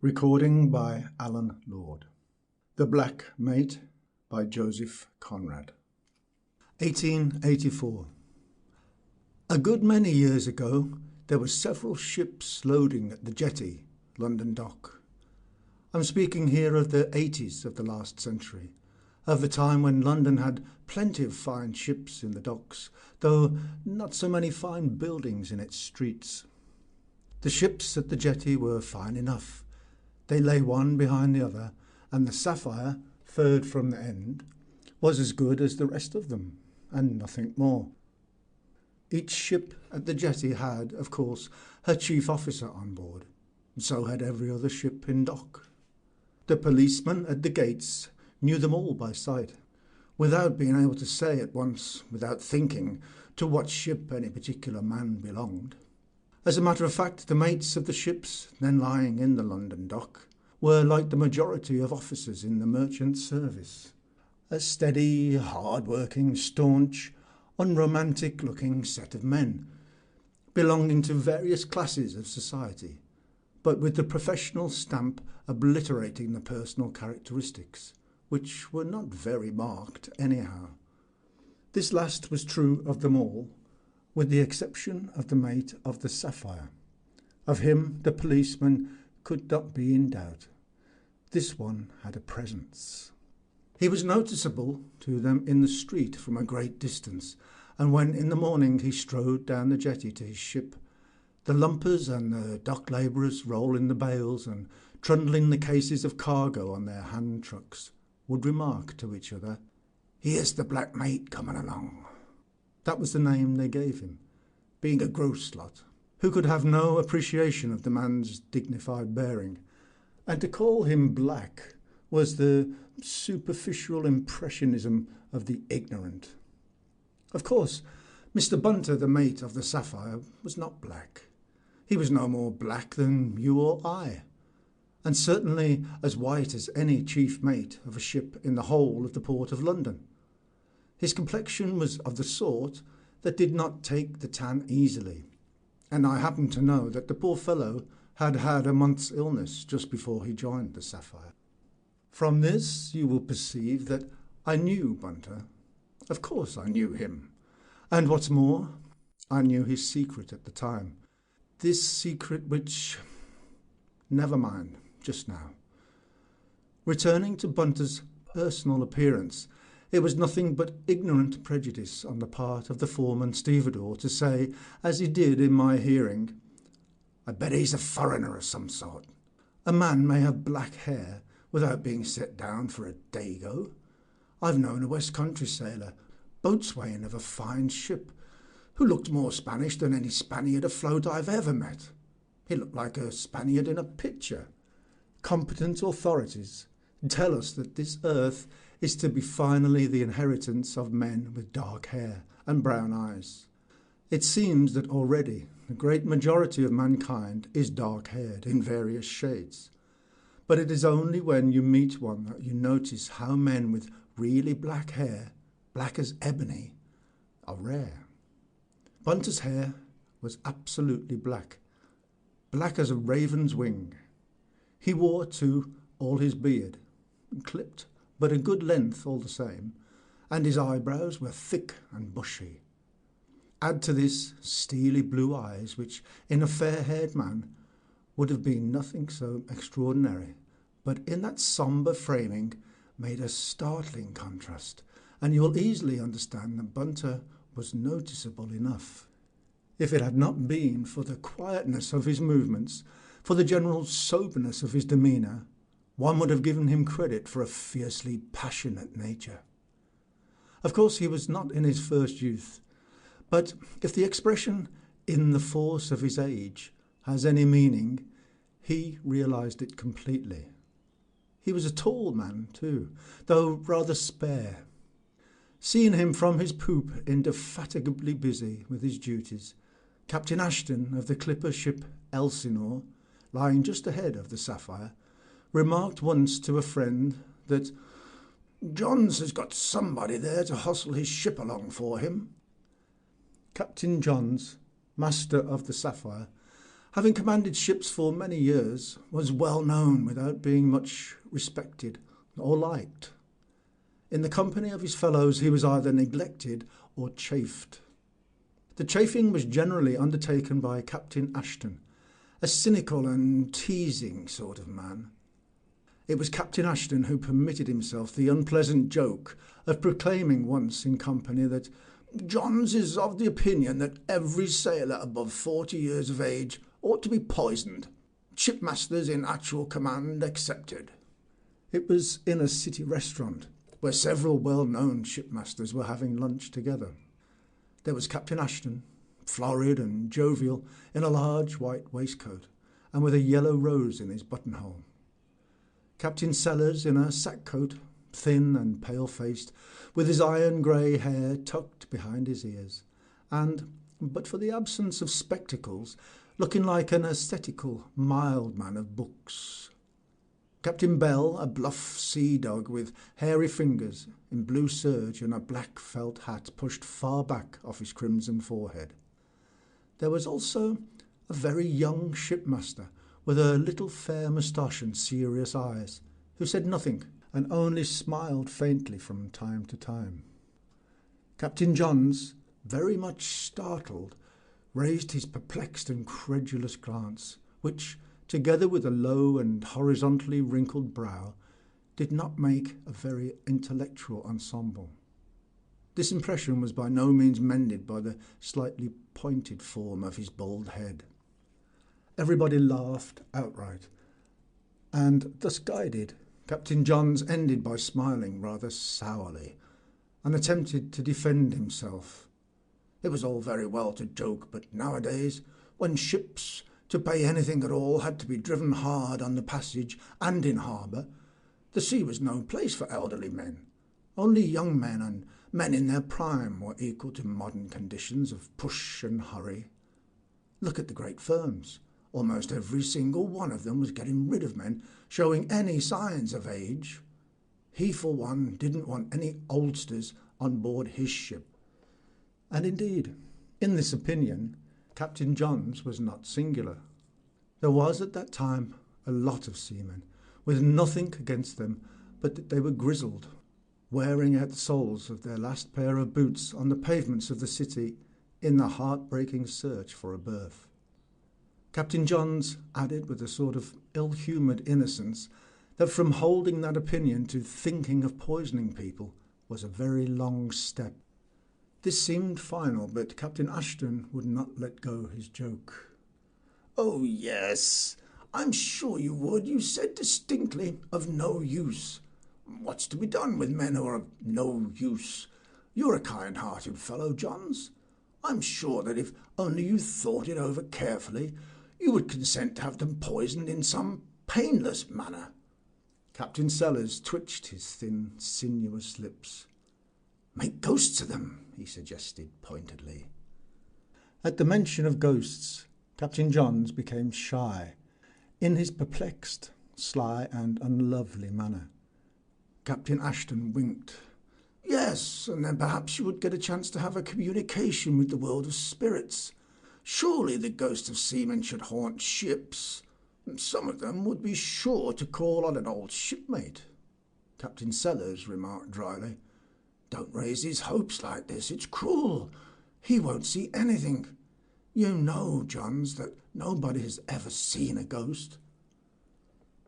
Recording by Alan Lord. The Black Mate by Joseph Conrad. 1884. A good many years ago, there were several ships loading at the jetty, London Dock. I'm speaking here of the 80s of the last century, of the time when London had plenty of fine ships in the docks, though not so many fine buildings in its streets. The ships at the jetty were fine enough. They lay one behind the other, and the Sapphire, third from the end, was as good as the rest of them, and nothing more. Each ship at the jetty had, of course, her chief officer on board, and so had every other ship in dock. The policeman at the gates knew them all by sight, without being able to say at once, without thinking, to what ship any particular man belonged. As a matter of fact, the mates of the ships then lying in the London dock were like the majority of officers in the merchant service, a steady, hard-working, staunch, unromantic-looking set of men, belonging to various classes of society, but with the professional stamp obliterating the personal characteristics, which were not very marked anyhow. This last was true of them all, with the exception of the mate of the Sapphire. Of him the policeman could not be in doubt. This one had a presence. He was noticeable to them in the street from a great distance, and when in the morning he strode down the jetty to his ship, the lumpers and the dock labourers rolling the bales and trundling the cases of cargo on their hand trucks would remark to each other, "Here's the black mate coming along." That was the name they gave him, being a gross lot, who could have no appreciation of the man's dignified bearing, and to call him black was the superficial impressionism of the ignorant. Of course, Mr. Bunter, the mate of the Sapphire, was not black. He was no more black than you or I, and certainly as white as any chief mate of a ship in the whole of the port of London. His complexion was of the sort that did not take the tan easily, and I happen to know that the poor fellow had had a month's illness just before he joined the Sapphire. From this you will perceive that I knew Bunter. Of course I knew him, and what's more, I knew his secret at the time. This secret which... never mind, just now. Returning to Bunter's personal appearance, it was nothing but ignorant prejudice on the part of the foreman stevedore to say, as he did in my hearing, "I bet he's a foreigner of some sort. A man may have black hair without being set down for a dago. I've known a West Country sailor, boatswain of a fine ship, who looked more Spanish than any Spaniard afloat I've ever met. He looked like a Spaniard in a picture. Competent authorities tell us that this earth is to be finally the inheritance of men with dark hair and brown eyes. It seems that already the great majority of mankind is dark-haired in various shades, but it is only when you meet one that you notice how men with really black hair, black as ebony, are rare. Bunter's hair was absolutely black, black as a raven's wing. He wore, too, all his beard, clipped, but a good length all the same, and his eyebrows were thick and bushy. Add to this steely blue eyes, which in a fair-haired man would have been nothing so extraordinary, but in that sombre framing made a startling contrast, and you will easily understand that Bunter was noticeable enough. If it had not been for the quietness of his movements, for the general soberness of his demeanour, one would have given him credit for a fiercely passionate nature. Of course, he was not in his first youth, but if the expression "in the force of his age" has any meaning, he realised it completely. He was a tall man, too, though rather spare. Seeing him from his poop indefatigably busy with his duties, Captain Ashton of the clipper ship Elsinore, lying just ahead of the Sapphire, remarked once to a friend that "Johns has got somebody there to hustle his ship along for him." Captain Johns, master of the Sapphire, having commanded ships for many years, was well known without being much respected or liked. In the company of his fellows he was either neglected or chaffed. The chaffing was generally undertaken by Captain Ashton, a cynical and teasing sort of man. It was Captain Ashton who permitted himself the unpleasant joke of proclaiming once in company that Johns is of the opinion that every sailor above 40 years of age ought to be poisoned, shipmasters in actual command excepted. It was in a city restaurant where several well-known shipmasters were having lunch together. There was Captain Ashton, florid and jovial, in a large white waistcoat and with a yellow rose in his buttonhole. Captain Sellers in a sack coat, thin and pale-faced, with his iron-grey hair tucked behind his ears, and, but for the absence of spectacles, looking like an ascetical, mild man of books. Captain Bell, a bluff sea-dog with hairy fingers, in blue serge and a black felt hat pushed far back off his crimson forehead. There was also a very young shipmaster, with a little fair moustache and serious eyes, who said nothing and only smiled faintly from time to time. Captain Johns, very much startled, raised his perplexed and credulous glance, which, together with a low and horizontally wrinkled brow, did not make a very intellectual ensemble. This impression was by no means mended by the slightly pointed form of his bald head. Everybody laughed outright, and thus guided, Captain Johns ended by smiling rather sourly, and attempted to defend himself. It was all very well to joke, but nowadays, when ships, to pay anything at all, had to be driven hard on the passage and in harbour, the sea was no place for elderly men. Only young men and men in their prime were equal to modern conditions of push and hurry. Look at the great firms. Almost every single one of them was getting rid of men showing any signs of age. He, for one, didn't want any oldsters on board his ship. And indeed, in this opinion, Captain Johns was not singular. There was at that time a lot of seamen, with nothing against them but that they were grizzled, wearing out the soles of their last pair of boots on the pavements of the city in the heartbreaking search for a berth. Captain Johns added with a sort of ill-humoured innocence that from holding that opinion to thinking of poisoning people was a very long step. This seemed final, but Captain Ashton would not let go his joke. "Oh, yes, I'm sure you would. You said distinctly, of no use. What's to be done with men who are of no use? You're a kind-hearted fellow, Johns. I'm sure that if only you thought it over carefully, you would consent to have them poisoned in some painless manner." Captain Sellers twitched his thin, sinuous lips. "Make ghosts of them," he suggested pointedly. At the mention of ghosts, Captain Johns became shy, in his perplexed, sly and unlovely manner. Captain Ashton winked. "Yes, and then perhaps you would get a chance to have a communication with the world of spirits. Surely the ghosts of seamen should haunt ships. Some of them would be sure to call on an old shipmate." Captain Sellers remarked dryly, "Don't raise his hopes like this. It's cruel. He won't see anything. You know, Johns, that nobody has ever seen a ghost."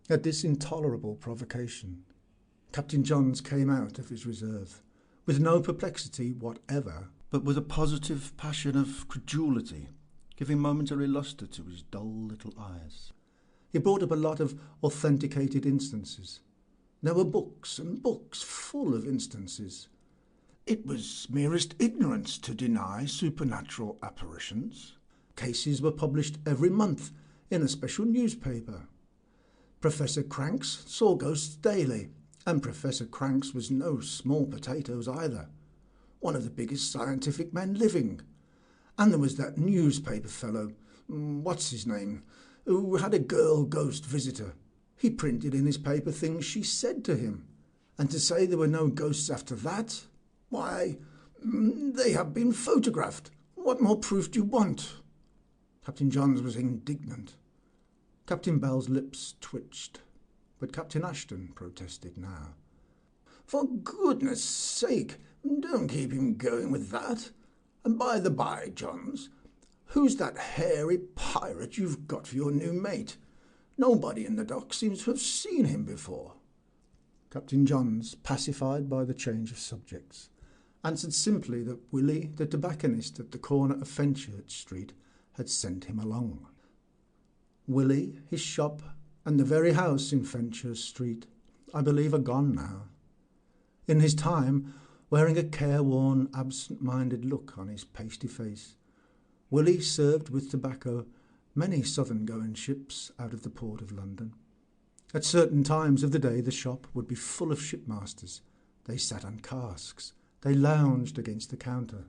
At this intolerable provocation, Captain Johns came out of his reserve, with no perplexity whatever, but with a positive passion of credulity, giving momentary lustre to his dull little eyes. He brought up a lot of authenticated instances. There were books and books full of instances. It was merest ignorance to deny supernatural apparitions. Cases were published every month in a special newspaper. Professor Cranks saw ghosts daily, and Professor Cranks was no small potatoes either, one of the biggest scientific men living. And there was that newspaper fellow, what's his name, who had a girl ghost visitor. He printed in his paper things she said to him, and to say there were no ghosts after that, why, they have been photographed. What more proof do you want?" Captain Johns was indignant. Captain Bell's lips twitched, but Captain Ashton protested now. "For goodness sake, don't keep him going with that. And by the by, Johns, who's that hairy pirate you've got for your new mate? Nobody in the dock seems to have seen him before." Captain Johns, pacified by the change of subjects, answered simply that Willie, the tobacconist at the corner of Fenchurch Street, had sent him along. Willie, his shop, and the very house in Fenchurch Street, I believe, are gone now. In his time, wearing a careworn, absent-minded look on his pasty face, Willie served with tobacco many southern-going ships out of the port of London. At certain times of the day the shop would be full of shipmasters. They sat on casks. They lounged against the counter.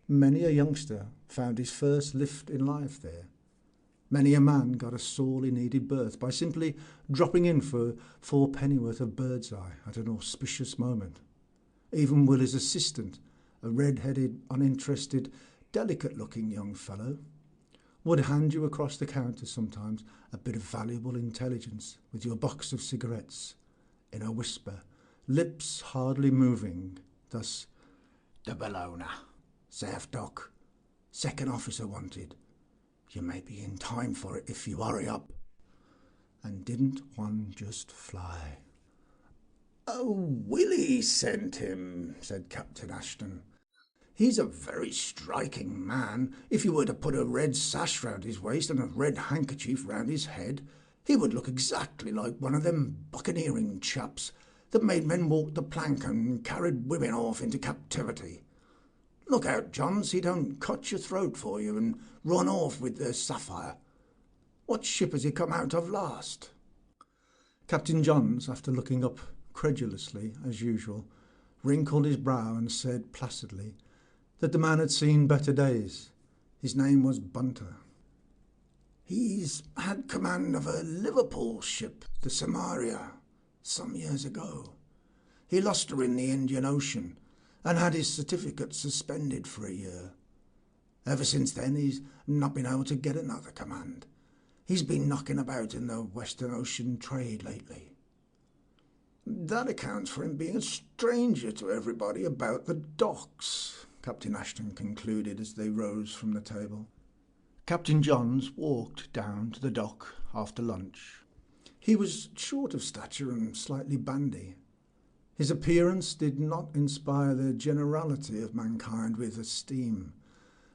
Many a youngster found his first lift in life there. Many a man got a sorely needed berth by simply dropping in for 4 pennyworth of bird's eye at an auspicious moment. Even Willie's assistant, a red-headed, uninterested, delicate-looking young fellow, would hand you across the counter sometimes a bit of valuable intelligence with your box of cigarettes, in a whisper, lips hardly moving, thus: "The Bellona, South Dock, second officer wanted. You may be in time for it if you hurry up." And didn't one just fly? "Oh, Willie sent him," said Captain Ashton. "He's a very striking man. If you were to put a red sash round his waist and a red handkerchief round his head, he would look exactly like one of them buccaneering chaps that made men walk the plank and carried women off into captivity. Look out, Johns, he don't cut your throat for you and run off with the Sapphire. What ship has he come out of last?" Captain Johns, after looking up credulously, as usual, wrinkled his brow and said placidly that the man had seen better days. His name was Bunter. "He's had command of a Liverpool ship, the Samaria, some years ago. He lost her in the Indian Ocean and had his certificate suspended for a year. Ever since then he's not been able to get another command. He's been knocking about in the Western Ocean trade lately. That accounts for him being a stranger to everybody about the docks," Captain Ashton concluded as they rose from the table. Captain Johns walked down to the dock after lunch. He was short of stature and slightly bandy. His appearance did not inspire the generality of mankind with esteem,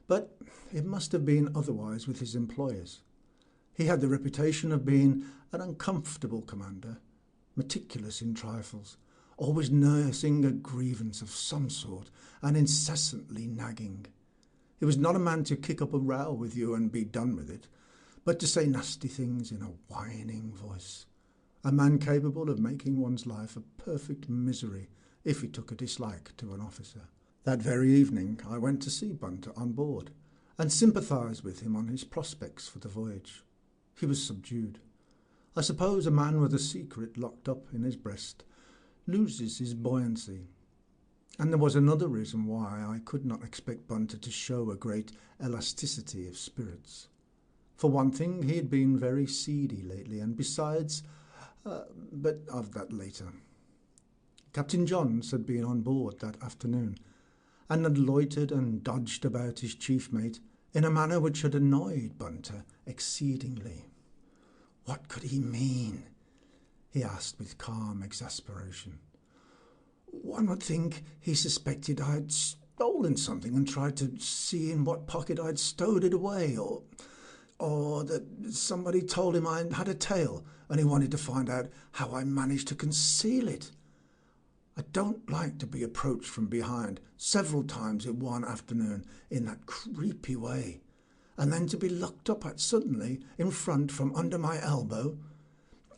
but it must have been otherwise with his employers. He had the reputation of being an uncomfortable commander, meticulous in trifles, always nursing a grievance of some sort and incessantly nagging. He was not a man to kick up a row with you and be done with it, but to say nasty things in a whining voice. A man capable of making one's life a perfect misery if he took a dislike to an officer. That very evening I went to see Bunter on board and sympathised with him on his prospects for the voyage. He was subdued. I suppose a man with a secret locked up in his breast loses his buoyancy. And there was another reason why I could not expect Bunter to show a great elasticity of spirits. For one thing, he had been very seedy lately, and besides, but of that later. Captain Johns had been on board that afternoon, and had loitered and dodged about his chief mate in a manner which had annoyed Bunter exceedingly. What could he mean? He asked with calm exasperation. One would think he suspected I had stolen something and tried to see in what pocket I'd stowed it away, or that somebody told him I had a tail and he wanted to find out how I managed to conceal it. I don't like to be approached from behind several times in one afternoon in that creepy way, and then to be looked up at suddenly in front from under my elbow.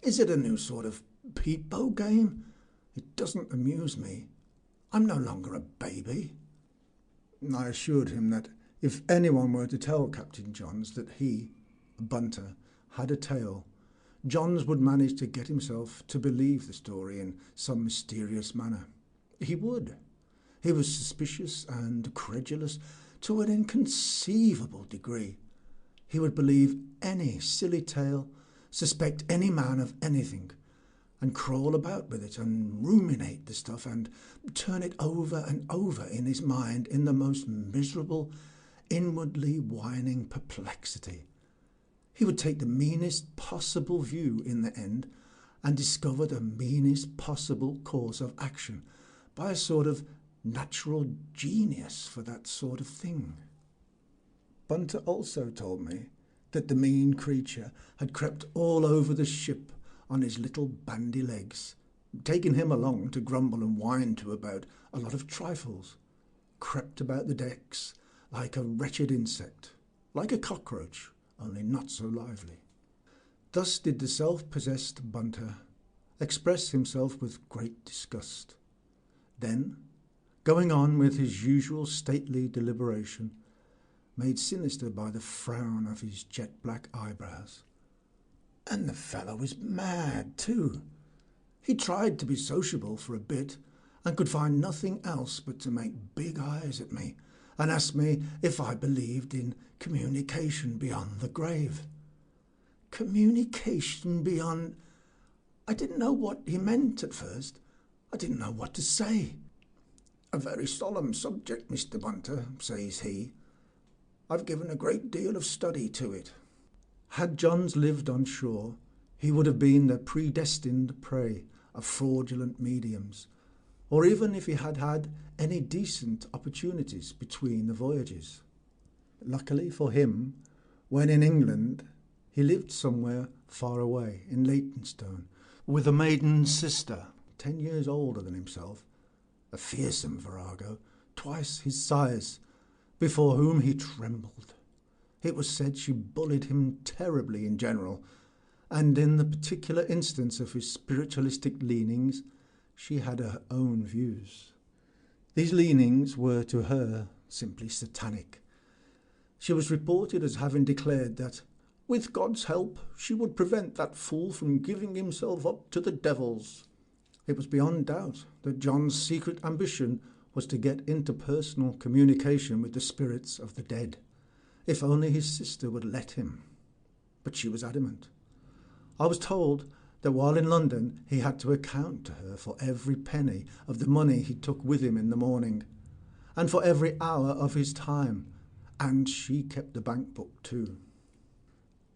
Is it a new sort of peep-bow game? It doesn't amuse me. I'm no longer a baby. I assured him that if anyone were to tell Captain Johns that he, Bunter, had a tail, Johns would manage to get himself to believe the story in some mysterious manner. He would. He was suspicious and credulous to an inconceivable degree. He would believe any silly tale, suspect any man of anything, and crawl about with it and ruminate the stuff and turn it over and over in his mind in the most miserable, inwardly whining perplexity. He would take the meanest possible view in the end and discover the meanest possible course of action by a sort of natural genius for that sort of thing. Bunter also told me that the mean creature had crept all over the ship on his little bandy legs, taking him along to grumble and whine to about a lot of trifles, crept about the decks like a wretched insect, like a cockroach, only not so lively. Thus did the self-possessed Bunter express himself with great disgust. Then, going on with his usual stately deliberation, made sinister by the frown of his jet-black eyebrows. And the fellow was mad, too. He tried to be sociable for a bit, and could find nothing else but to make big eyes at me, and ask me if I believed in communication beyond the grave. Communication beyond... I didn't know what he meant at first. I didn't know what to say. "A very solemn subject, Mr. Bunter," says he. "I've given a great deal of study to it." Had Johns lived on shore, he would have been the predestined prey of fraudulent mediums, or even if he had had any decent opportunities between the voyages. Luckily for him, when in England, he lived somewhere far away in Leytonstone with a maiden sister, 10 years older than himself, a fearsome virago, twice his size, before whom he trembled. It was said she bullied him terribly in general, and in the particular instance of his spiritualistic leanings, she had her own views. These leanings were to her simply satanic. She was reported as having declared that, with God's help, she would prevent that fool from giving himself up to the devils. It was beyond doubt that John's secret ambition was to get into personal communication with the spirits of the dead, if only his sister would let him. But she was adamant. I was told that while in London he had to account to her for every penny of the money he took with him in the morning, and for every hour of his time, and she kept the bank book too.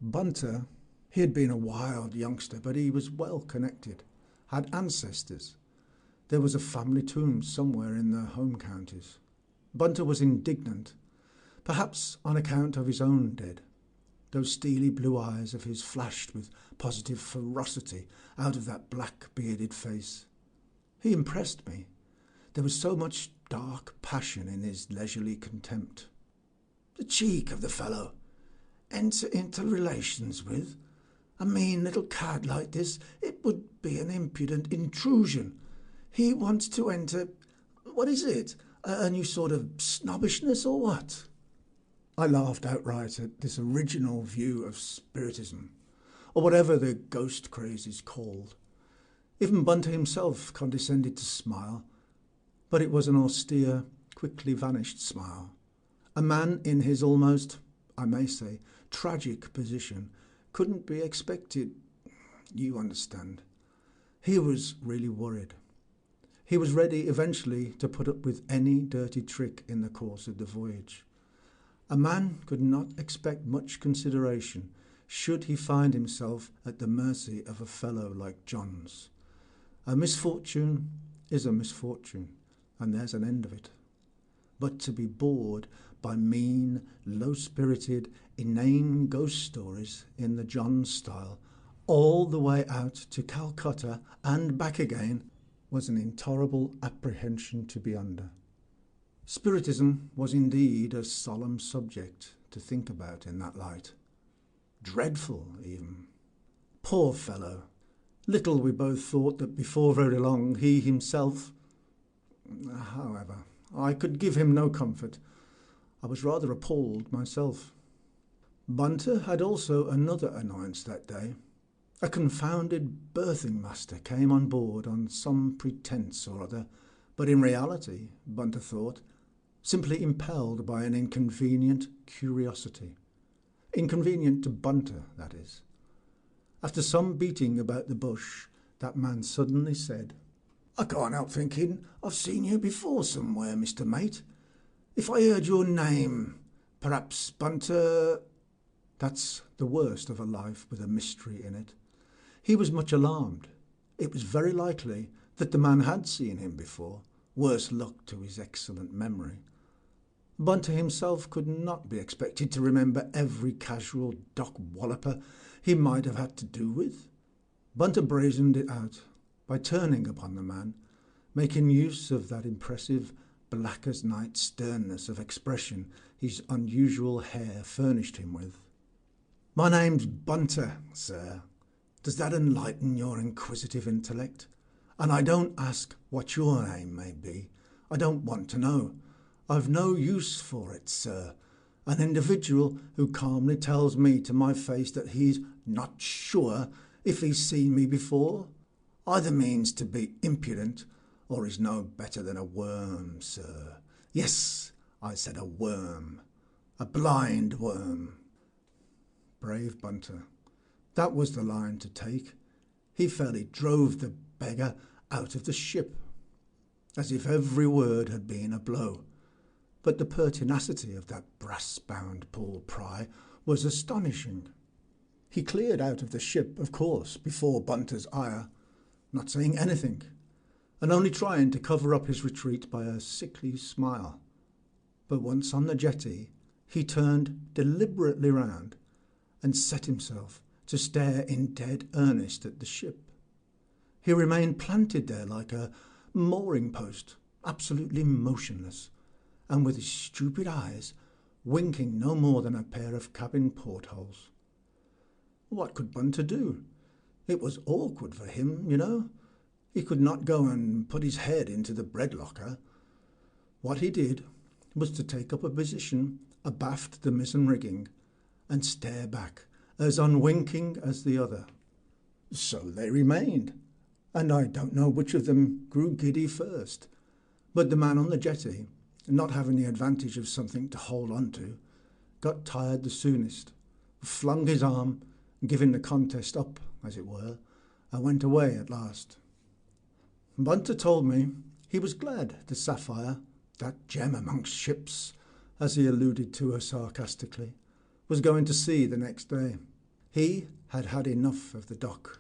Bunter, he had been a wild youngster, but he was well connected, had ancestors. There was a family tomb somewhere in the home counties. Bunter was indignant, perhaps on account of his own dead. Those steely blue eyes of his flashed with positive ferocity out of that black-bearded face. He impressed me. There was so much dark passion in his leisurely contempt. The cheek of the fellow! Enter into relations with a mean little cad like this, it would be an impudent intrusion. He wants to enter... what is it? A new sort of snobbishness or what? I laughed outright at this original view of spiritism, or whatever the ghost craze is called. Even Bunter himself condescended to smile, but it was an austere, quickly vanished smile. A man in his almost, I may say, tragic position couldn't be expected. You understand. He was really worried. He was ready eventually to put up with any dirty trick in the course of the voyage. A man could not expect much consideration should he find himself at the mercy of a fellow like Johns. A misfortune is a misfortune, and there's an end of it. But to be bored by mean, low-spirited, inane ghost stories in the Johns style all the way out to Calcutta and back again was an intolerable apprehension to be under. Spiritism was indeed a solemn subject to think about in that light. Dreadful, even. Poor fellow! Little we both thought that before very long he himself... However, I could give him no comfort. I was rather appalled myself. Bunter had also another annoyance that day. A confounded berthing master came on board on some pretence or other, but in reality, Bunter thought, simply impelled by an inconvenient curiosity. Inconvenient to Bunter, that is. After some beating about the bush, that man suddenly said, "I can't help thinking I've seen you before somewhere, Mr. Mate. If I heard your name, perhaps Bunter—" That's the worst of a life with a mystery in it. He was much alarmed. It was very likely that the man had seen him before, worse luck to his excellent memory. Bunter himself could not be expected to remember every casual dock walloper he might have had to do with. Bunter brazened it out by turning upon the man, making use of that impressive black-as-night sternness of expression his unusual hair furnished him with. "My name's Bunter, sir. Does that enlighten your inquisitive intellect? And I don't ask what your name may be. I don't want to know. I've no use for it, sir. An individual who calmly tells me to my face that he's not sure if he's seen me before either means to be impudent or is no better than a worm, sir. Yes, I said a worm. A blind worm." Brave Bunter. That was the line to take. He fairly drove the beggar out of the ship, as if every word had been a blow. But the pertinacity of that brass-bound Paul Pry was astonishing. He cleared out of the ship, of course, before Bunter's ire, not saying anything, and only trying to cover up his retreat by a sickly smile. But once on the jetty, he turned deliberately round and set himself to stare in dead earnest at the ship. He remained planted there like a mooring post, absolutely motionless, and with his stupid eyes winking no more than a pair of cabin portholes. What could Bunter do? It was awkward for him, you know. He could not go and put his head into the bread locker. What he did was to take up a position abaft the mizzen rigging and stare back, as unwinking as the other. So they remained, and I don't know which of them grew giddy first. But the man on the jetty, not having the advantage of something to hold on to, got tired the soonest, flung his arm, giving the contest up, as it were, and went away at last. Bunter told me he was glad the Sapphire, that gem amongst ships, as he alluded to her sarcastically, was going to sea the next day. He had had enough of the dock.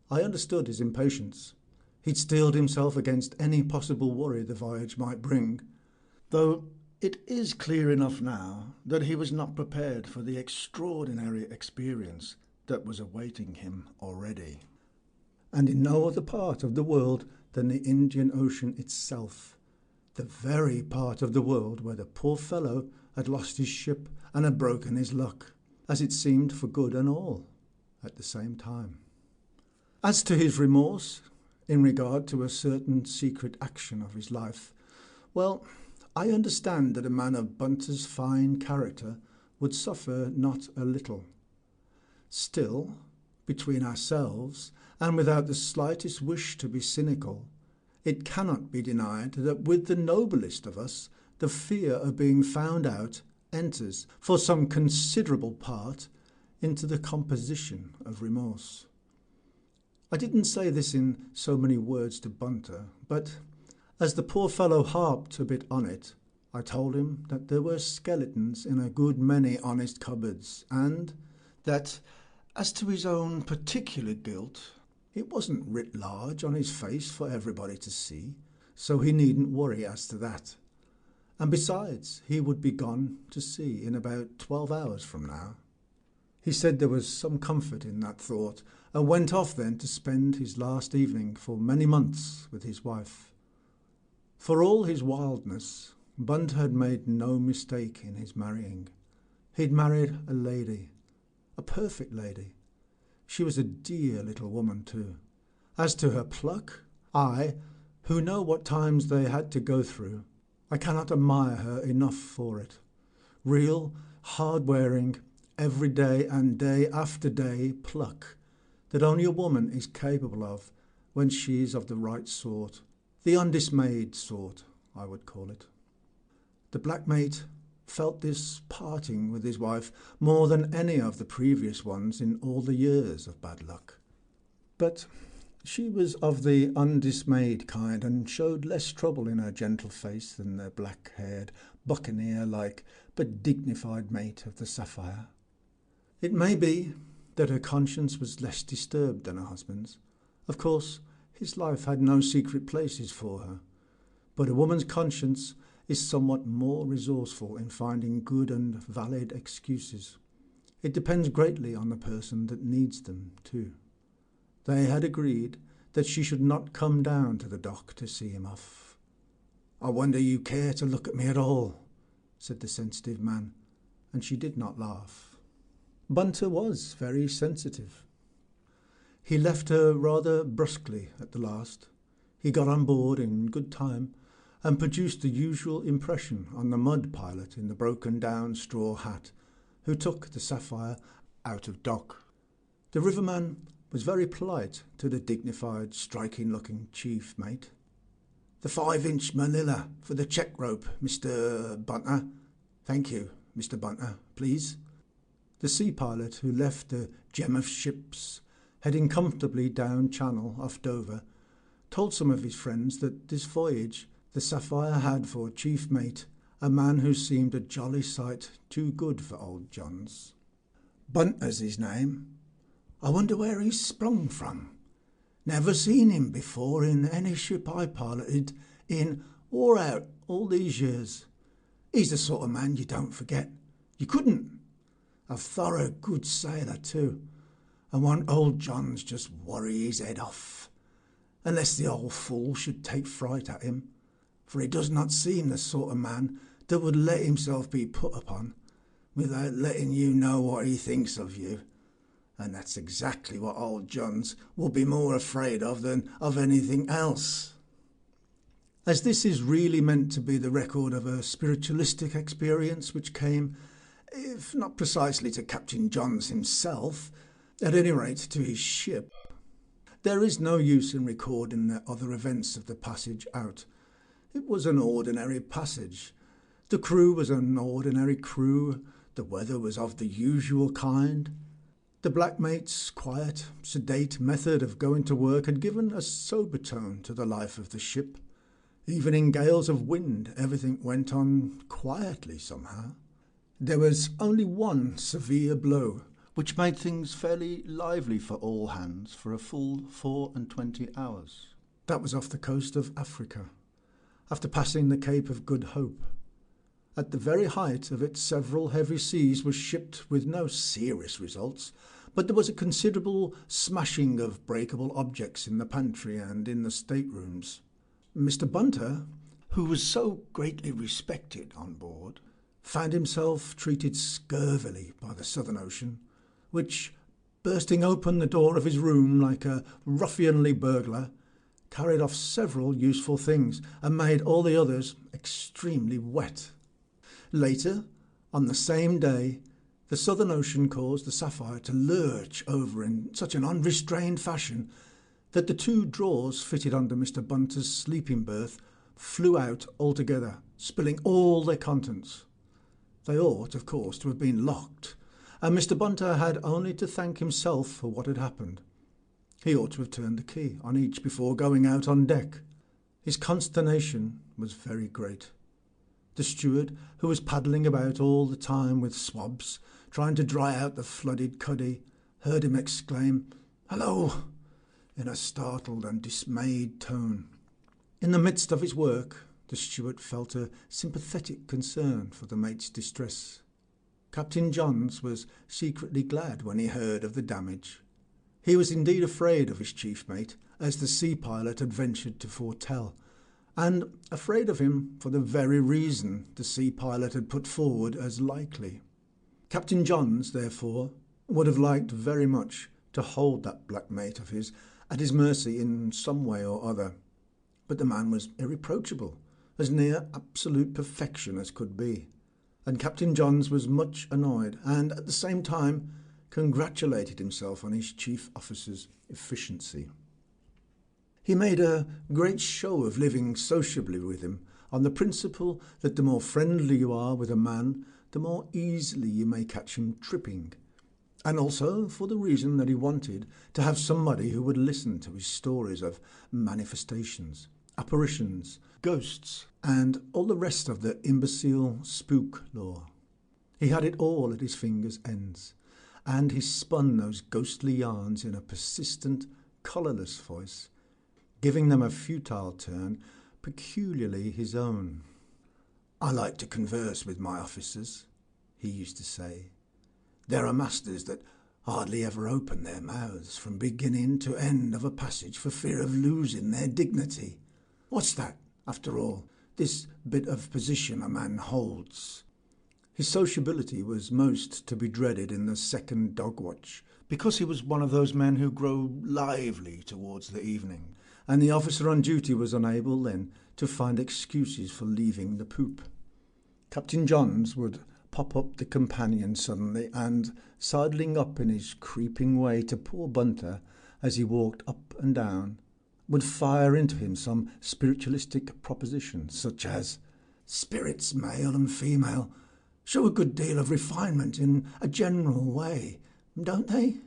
I understood his impatience. He'd steeled himself against any possible worry the voyage might bring, though it is clear enough now that he was not prepared for the extraordinary experience that was awaiting him already, and in no other part of the world than the Indian Ocean itself, the very part of the world where the poor fellow had lost his ship and had broken his luck, as it seemed for good and all, at the same time. As to his remorse in regard to a certain secret action of his life, well, I understand that a man of Bunter's fine character would suffer not a little. Still, between ourselves, and without the slightest wish to be cynical, it cannot be denied that with the noblest of us, the fear of being found out enters, for some considerable part, into the composition of remorse. I didn't say this in so many words to Bunter, but as the poor fellow harped a bit on it, I told him that there were skeletons in a good many honest cupboards, and that, as to his own particular guilt, it wasn't writ large on his face for everybody to see, so he needn't worry as to that. And besides, he would be gone to sea in about 12 hours from now. He said there was some comfort in that thought, and went off then to spend his last evening for many months with his wife. For all his wildness, Bunter had made no mistake in his marrying. He'd married a lady, a perfect lady. She was a dear little woman too. As to her pluck, I, who know what times they had to go through, I cannot admire her enough for it. Real, hard-wearing, every day and day after day pluck that only a woman is capable of when she is of the right sort, the undismayed sort, I would call it. The black mate felt this parting with his wife more than any of the previous ones in all the years of bad luck. But she was of the undismayed kind and showed less trouble in her gentle face than the black-haired, buccaneer-like but dignified mate of the Sapphire. It may be that her conscience was less disturbed than her husband's. Of course, his life had no secret places for her, but a woman's conscience is somewhat more resourceful in finding good and valid excuses. It depends greatly on the person that needs them, too. They had agreed that she should not come down to the dock to see him off. "I wonder you care to look at me at all," said the sensitive man, and she did not laugh. Bunter was very sensitive. He left her rather brusquely at the last. He got on board in good time and produced the usual impression on the mud pilot in the broken-down straw hat, who took the Sapphire out of dock. The riverman was very polite to the dignified, striking-looking chief mate. "The 5-inch manila for the check rope, Mr. Bunter." "Thank you, Mr. Bunter, please." The sea pilot, who left the gem of ships, heading comfortably down channel off Dover, told some of his friends that this voyage the Sapphire had for chief mate a man who seemed a jolly sight too good for old John's. "Bunter's his name. I wonder where he's sprung from. Never seen him before in any ship I piloted, in or out, all these years. He's the sort of man you don't forget. You couldn't. A thorough good sailor, too, and won't old John's just worry his head off, unless the old fool should take fright at him, for he does not seem the sort of man that would let himself be put upon without letting you know what he thinks of you. And that's exactly what old John's will be more afraid of than of anything else." As this is really meant to be the record of a spiritualistic experience which came, if not precisely to Captain Johns himself, at any rate to his ship, there is no use in recording the other events of the passage out. It was an ordinary passage. The crew was an ordinary crew. The weather was of the usual kind. The black mate's quiet, sedate method of going to work had given a sober tone to the life of the ship. Even in gales of wind, everything went on quietly somehow. There was only one severe blow, which made things fairly lively for all hands for a full 24 hours. That was off the coast of Africa, after passing the Cape of Good Hope. At the very height of it, several heavy seas were shipped with no serious results, but there was a considerable smashing of breakable objects in the pantry and in the staterooms. Mr. Bunter, who was so greatly respected on board, found himself treated scurvily by the Southern Ocean, which, bursting open the door of his room like a ruffianly burglar, carried off several useful things and made all the others extremely wet. Later, on the same day, the Southern Ocean caused the Sapphire to lurch over in such an unrestrained fashion that the 2 drawers fitted under Mr. Bunter's sleeping berth flew out altogether, spilling all their contents. They ought, of course, to have been locked, and Mr. Bunter had only to thank himself for what had happened. He ought to have turned the key on each before going out on deck. His consternation was very great. The steward, who was paddling about all the time with swabs, trying to dry out the flooded cuddy, heard him exclaim, "Hello!" in a startled and dismayed tone. In the midst of his work, the steward felt a sympathetic concern for the mate's distress. Captain Johns was secretly glad when he heard of the damage. He was indeed afraid of his chief mate, as the sea pilot had ventured to foretell, and afraid of him for the very reason the sea pilot had put forward as likely. Captain Johns, therefore, would have liked very much to hold that black mate of his at his mercy in some way or other, but the man was irreproachable, as near absolute perfection as could be, and Captain Johns was much annoyed, and at the same time congratulated himself on his chief officer's efficiency. He made a great show of living sociably with him, on the principle that the more friendly you are with a man, the more easily you may catch him tripping, and also for the reason that he wanted to have somebody who would listen to his stories of manifestations, apparitions, ghosts, and all the rest of the imbecile spook lore. He had it all at his fingers' ends, and he spun those ghostly yarns in a persistent, colourless voice, giving them a futile turn peculiarly his own. "I like to converse with my officers," he used to say. "There are masters that hardly ever open their mouths from beginning to end of a passage for fear of losing their dignity. What's that, after all, this bit of position a man holds?" His sociability was most to be dreaded in the second dog watch, because he was one of those men who grow lively towards the evening, and the officer on duty was unable then to find excuses for leaving the poop. Captain Johns would pop up the companion suddenly and, sidling up in his creeping way to poor Bunter as he walked up and down, would fire into him some spiritualistic proposition, such as, "Spirits, male and female, show a good deal of refinement in a general way, don't they?"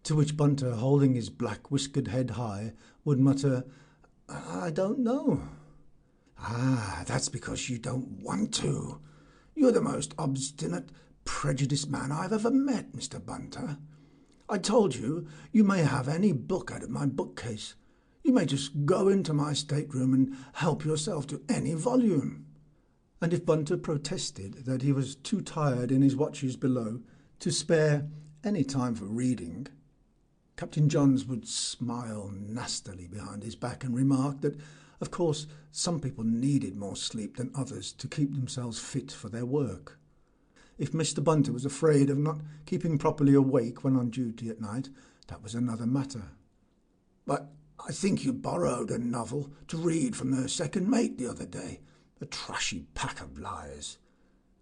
To which Bunter, holding his black whiskered head high, would mutter, "I don't know." "Ah, that's because you don't want to. You're the most obstinate, prejudiced man I've ever met, Mr. Bunter. I told you, you may have any book out of my bookcase. You may just go into my stateroom and help yourself to any volume." And if Bunter protested that he was too tired in his watches below to spare any time for reading, Captain Johns would smile nastily behind his back and remark that, of course, some people needed more sleep than others to keep themselves fit for their work. If Mr. Bunter was afraid of not keeping properly awake when on duty at night, that was another matter. "But I think you borrowed a novel to read from the second mate the other day. A trashy pack of liars."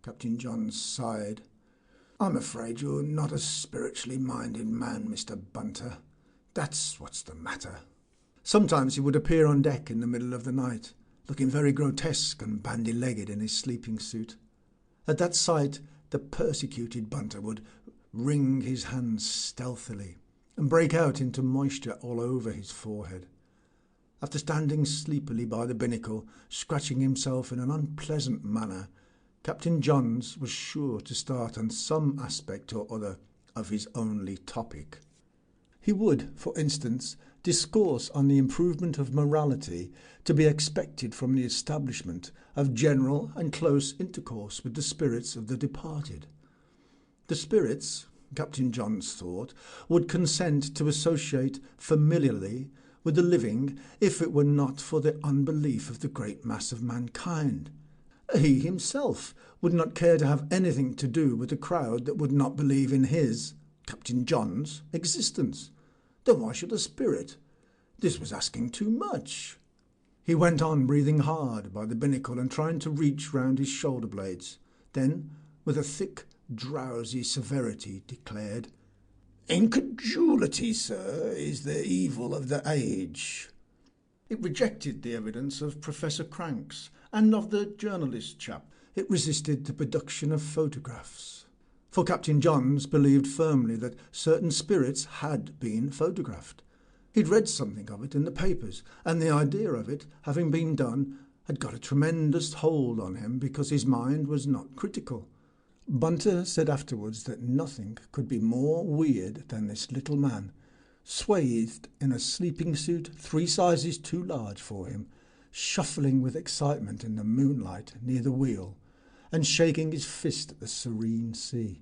Captain Johns sighed. "I'm afraid you're not a spiritually minded man, Mr. Bunter. That's what's the matter." Sometimes he would appear on deck in the middle of the night, looking very grotesque and bandy-legged in his sleeping suit. At that sight the persecuted Bunter would wring his hands stealthily and break out into moisture all over his forehead. After standing sleepily by the binnacle, scratching himself in an unpleasant manner, Captain Johns was sure to start on some aspect or other of his only topic. He would, for instance, discourse on the improvement of morality to be expected from the establishment of general and close intercourse with the spirits of the departed. The spirits, Captain Johns thought, would consent to associate familiarly with the living if it were not for the unbelief of the great mass of mankind. He himself would not care to have anything to do with a crowd that would not believe in his, Captain Johns, existence. Then why should a spirit? This was asking too much. He went on breathing hard by the binnacle and trying to reach round his shoulder blades. Then, with a thick, drowsy severity, declared, "Incredulity, sir, is the evil of the age." It rejected the evidence of Professor Cranks and of the journalist chap. It resisted the production of photographs. For Captain Johns believed firmly that certain spirits had been photographed. He'd read something of it in the papers, and the idea of it having been done had got a tremendous hold on him because his mind was not critical. Bunter said afterwards that nothing could be more weird than this little man, swathed in a sleeping suit 3 sizes too large for him, shuffling with excitement in the moonlight near the wheel, and shaking his fist at the serene sea.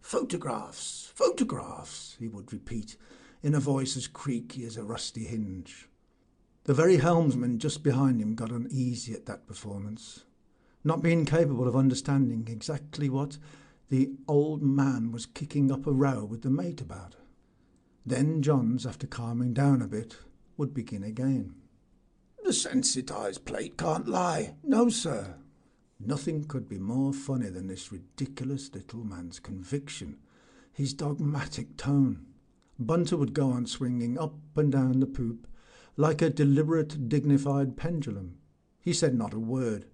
"Photographs, photographs," he would repeat, in a voice as creaky as a rusty hinge. The very helmsman just behind him got uneasy at that performance, not being capable of understanding exactly what the old man was kicking up a row with the mate about. Then Johns, after calming down a bit, would begin again. "The sensitised plate can't lie. No, sir." Nothing could be more funny than this ridiculous little man's conviction, his dogmatic tone. Bunter would go on swinging up and down the poop like a deliberate, dignified pendulum, He said not a word,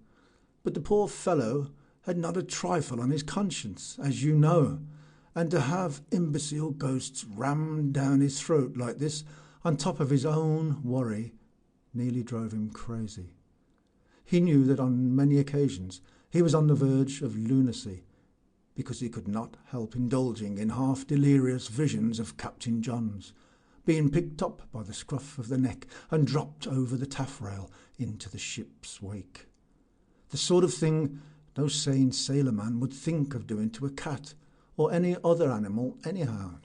but the poor fellow had not a trifle on his conscience, as you know, and to have imbecile ghosts rammed down his throat like this, on top of his own worry, nearly drove him crazy. He knew that on many occasions he was on the verge of lunacy, because he could not help indulging in half-delirious visions of Captain Johns, being picked up by the scruff of the neck and dropped over the taffrail into the ship's wake. The sort of thing no sane sailorman would think of doing to a cat or any other animal anyhow.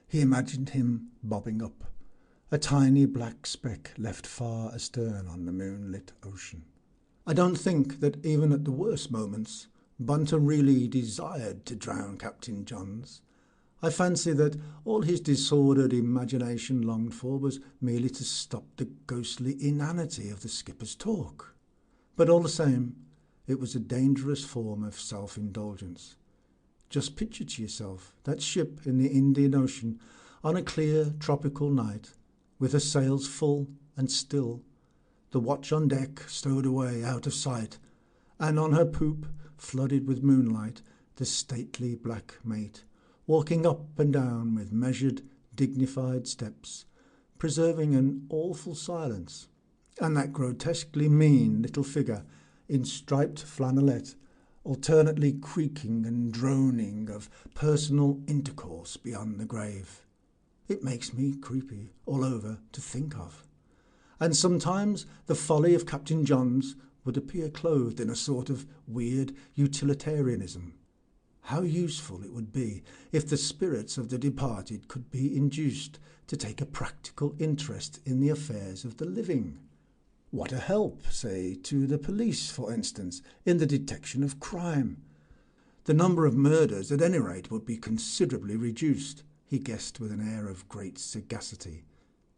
He imagined him bobbing up, a tiny black speck left far astern on the moonlit ocean. I don't think that even at the worst moments Bunter really desired to drown Captain Johns. I fancy that all his disordered imagination longed for was merely to stop the ghostly inanity of the skipper's talk. But all the same, it was a dangerous form of self-indulgence. Just picture to yourself that ship in the Indian Ocean on a clear tropical night, with her sails full and still, the watch on deck stowed away out of sight, and on her poop, flooded with moonlight, the stately black mate, walking up and down with measured, dignified steps, preserving an awful silence, and that grotesquely mean little figure in striped flannelette, alternately creaking and droning of personal intercourse beyond the grave. It makes me creepy all over to think of. And sometimes the folly of Captain Johns would appear clothed in a sort of weird utilitarianism. How useful it would be if the spirits of the departed could be induced to take a practical interest in the affairs of the living. What a help, say, to the police, for instance, in the detection of crime. The number of murders, at any rate, would be considerably reduced, he guessed with an air of great sagacity.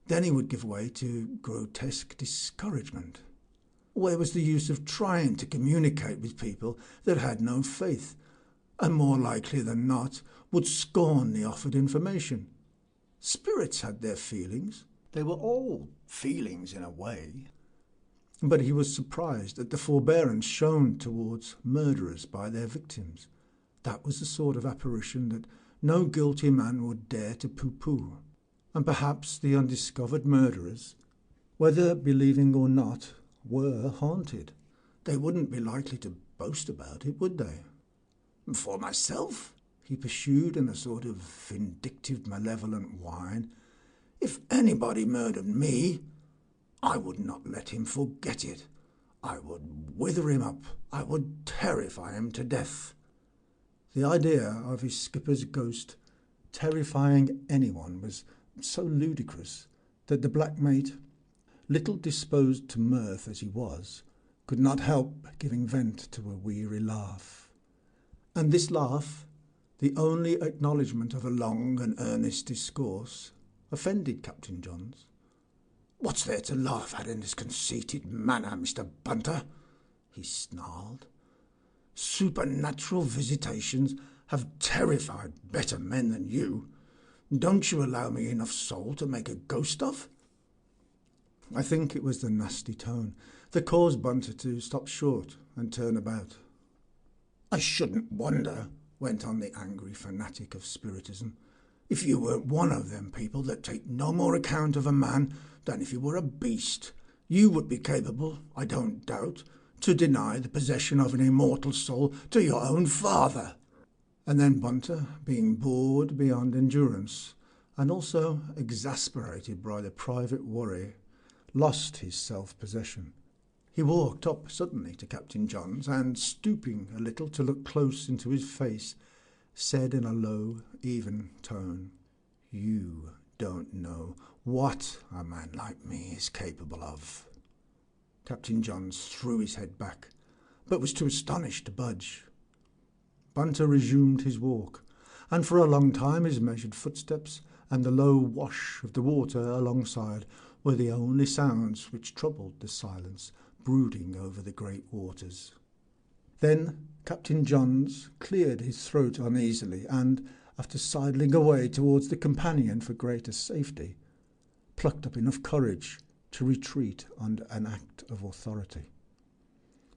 Then he would give way to grotesque discouragement. Where was the use of trying to communicate with people that had no faith, and more likely than not would scorn the offered information? Spirits had their feelings. They were all feelings in a way. But he was surprised at the forbearance shown towards murderers by their victims. That was the sort of apparition that no guilty man would dare to pooh-pooh. And perhaps the undiscovered murderers, whether believing or not, were haunted. They wouldn't be likely to boast about it, would they? For myself, he pursued in a sort of vindictive, malevolent whine, if anybody murdered me, I would not let him forget it. I would wither him up. I would terrify him to death. The idea of his skipper's ghost terrifying anyone was so ludicrous that the black mate, little disposed to mirth as he was, could not help giving vent to a weary laugh. And this laugh, the only acknowledgment of a long and earnest discourse, offended Captain Johns. "What's there to laugh at in this conceited manner, Mr. Bunter?" he snarled. "Supernatural visitations have terrified better men than you. Don't you allow me enough soul to make a ghost of?" I think it was the nasty tone that caused Bunter to stop short and turn about. "I shouldn't wonder," went on the angry fanatic of spiritism, "if you weren't one of them people that take no more account of a man than if he were a beast. You would be capable, I don't doubt, to deny the possession of an immortal soul to your own father." And then Bunter, being bored beyond endurance, and also exasperated by the private worry, lost his self-possession. He walked up suddenly to Captain Johns and, stooping a little to look close into his face, said in a low, even tone, "You don't know what a man like me is capable of." Captain Johns threw his head back, but was too astonished to budge. Bunter resumed his walk, and for a long time his measured footsteps and the low wash of the water alongside were the only sounds which troubled the silence brooding over the great waters. Then Captain Johns cleared his throat uneasily and, after sidling away towards the companion for greater safety, plucked up enough courage to retreat under an act of authority.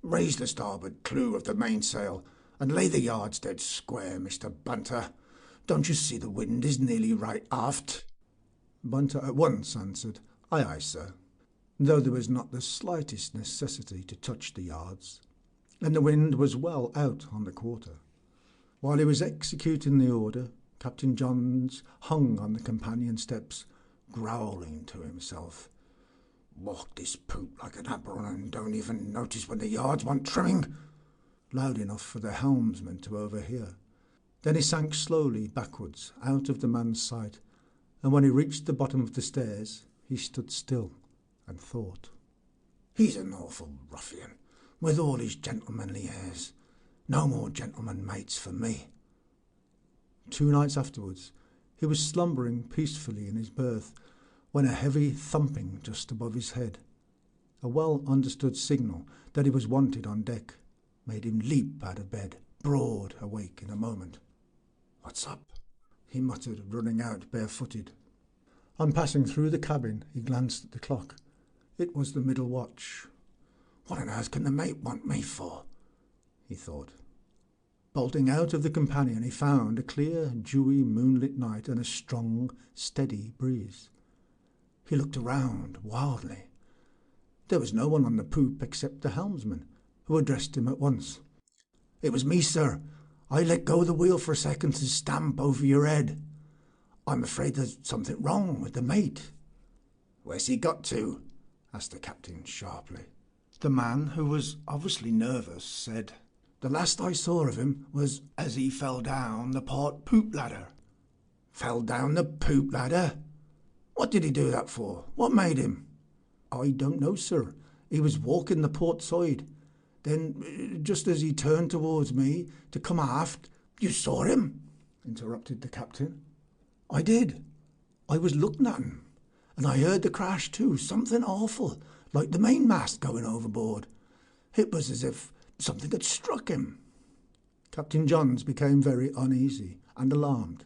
"Raise the starboard clew of the mainsail and lay the yards dead square, Mr. Bunter. Don't you see the wind is nearly right aft?" Bunter at once answered, "Aye, aye, sir," though there was not the slightest necessity to touch the yards, and the wind was well out on the quarter. While he was executing the order, Captain Johns hung on the companion steps, growling to himself. "Walk this poop like an apple and don't even notice when the yards want trimming," loud enough for the helmsman to overhear. Then he sank slowly backwards, out of the man's sight, and when he reached the bottom of the stairs, he stood still and thought. "He's an awful ruffian, with all his gentlemanly airs. No more gentleman mates for me." 2 nights afterwards, he was slumbering peacefully in his berth when a heavy thumping just above his head, a well-understood signal that he was wanted on deck, made him leap out of bed, broad awake in a moment. "What's up?" he muttered, running out barefooted. On passing through the cabin, he glanced at the clock. It was the middle watch. "What on earth can the mate want me for?" he thought. Bolting out of the companion, he found a clear, dewy, moonlit night and a strong, steady breeze. He looked around wildly. There was no one on the poop except the helmsman, who addressed him at once. "It was me, sir. I let go the wheel for a second to stamp over your head. I'm afraid there's something wrong with the mate." "Where's he got to?" asked the captain sharply. The man, who was obviously nervous, said, "The last I saw of him was as he fell down the port poop ladder." "Fell down the poop ladder? What did he do that for? What made him?" "I don't know, sir. He was walking the port side. Then, just as he turned towards me to come aft—" "You saw him?" interrupted the captain. "I did. I was looking at him, and I heard the crash too, something awful, like the mainmast going overboard. It was as if something had struck him." Captain Johns became very uneasy and alarmed.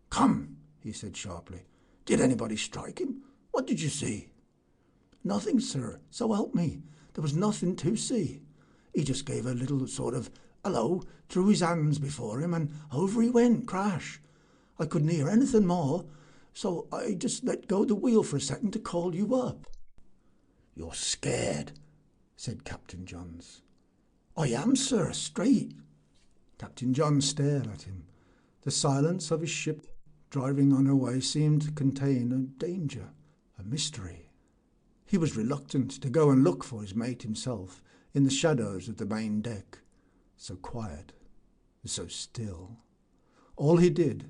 "Come," he said sharply. "Did anybody strike him? What did you see?" "Nothing, sir, so help me. There was nothing to see. He just gave a little sort of hello, threw his hands before him, and over he went, crash. I couldn't hear anything more, so I just let go the wheel for a second to call you up." "You're scared," said Captain Johns. "I am, sir, straight." Captain Johns stared at him. The silence of his ship driving on her way seemed to contain a danger, a mystery. He was reluctant to go and look for his mate himself in the shadows of the main deck, so quiet, so still. All he did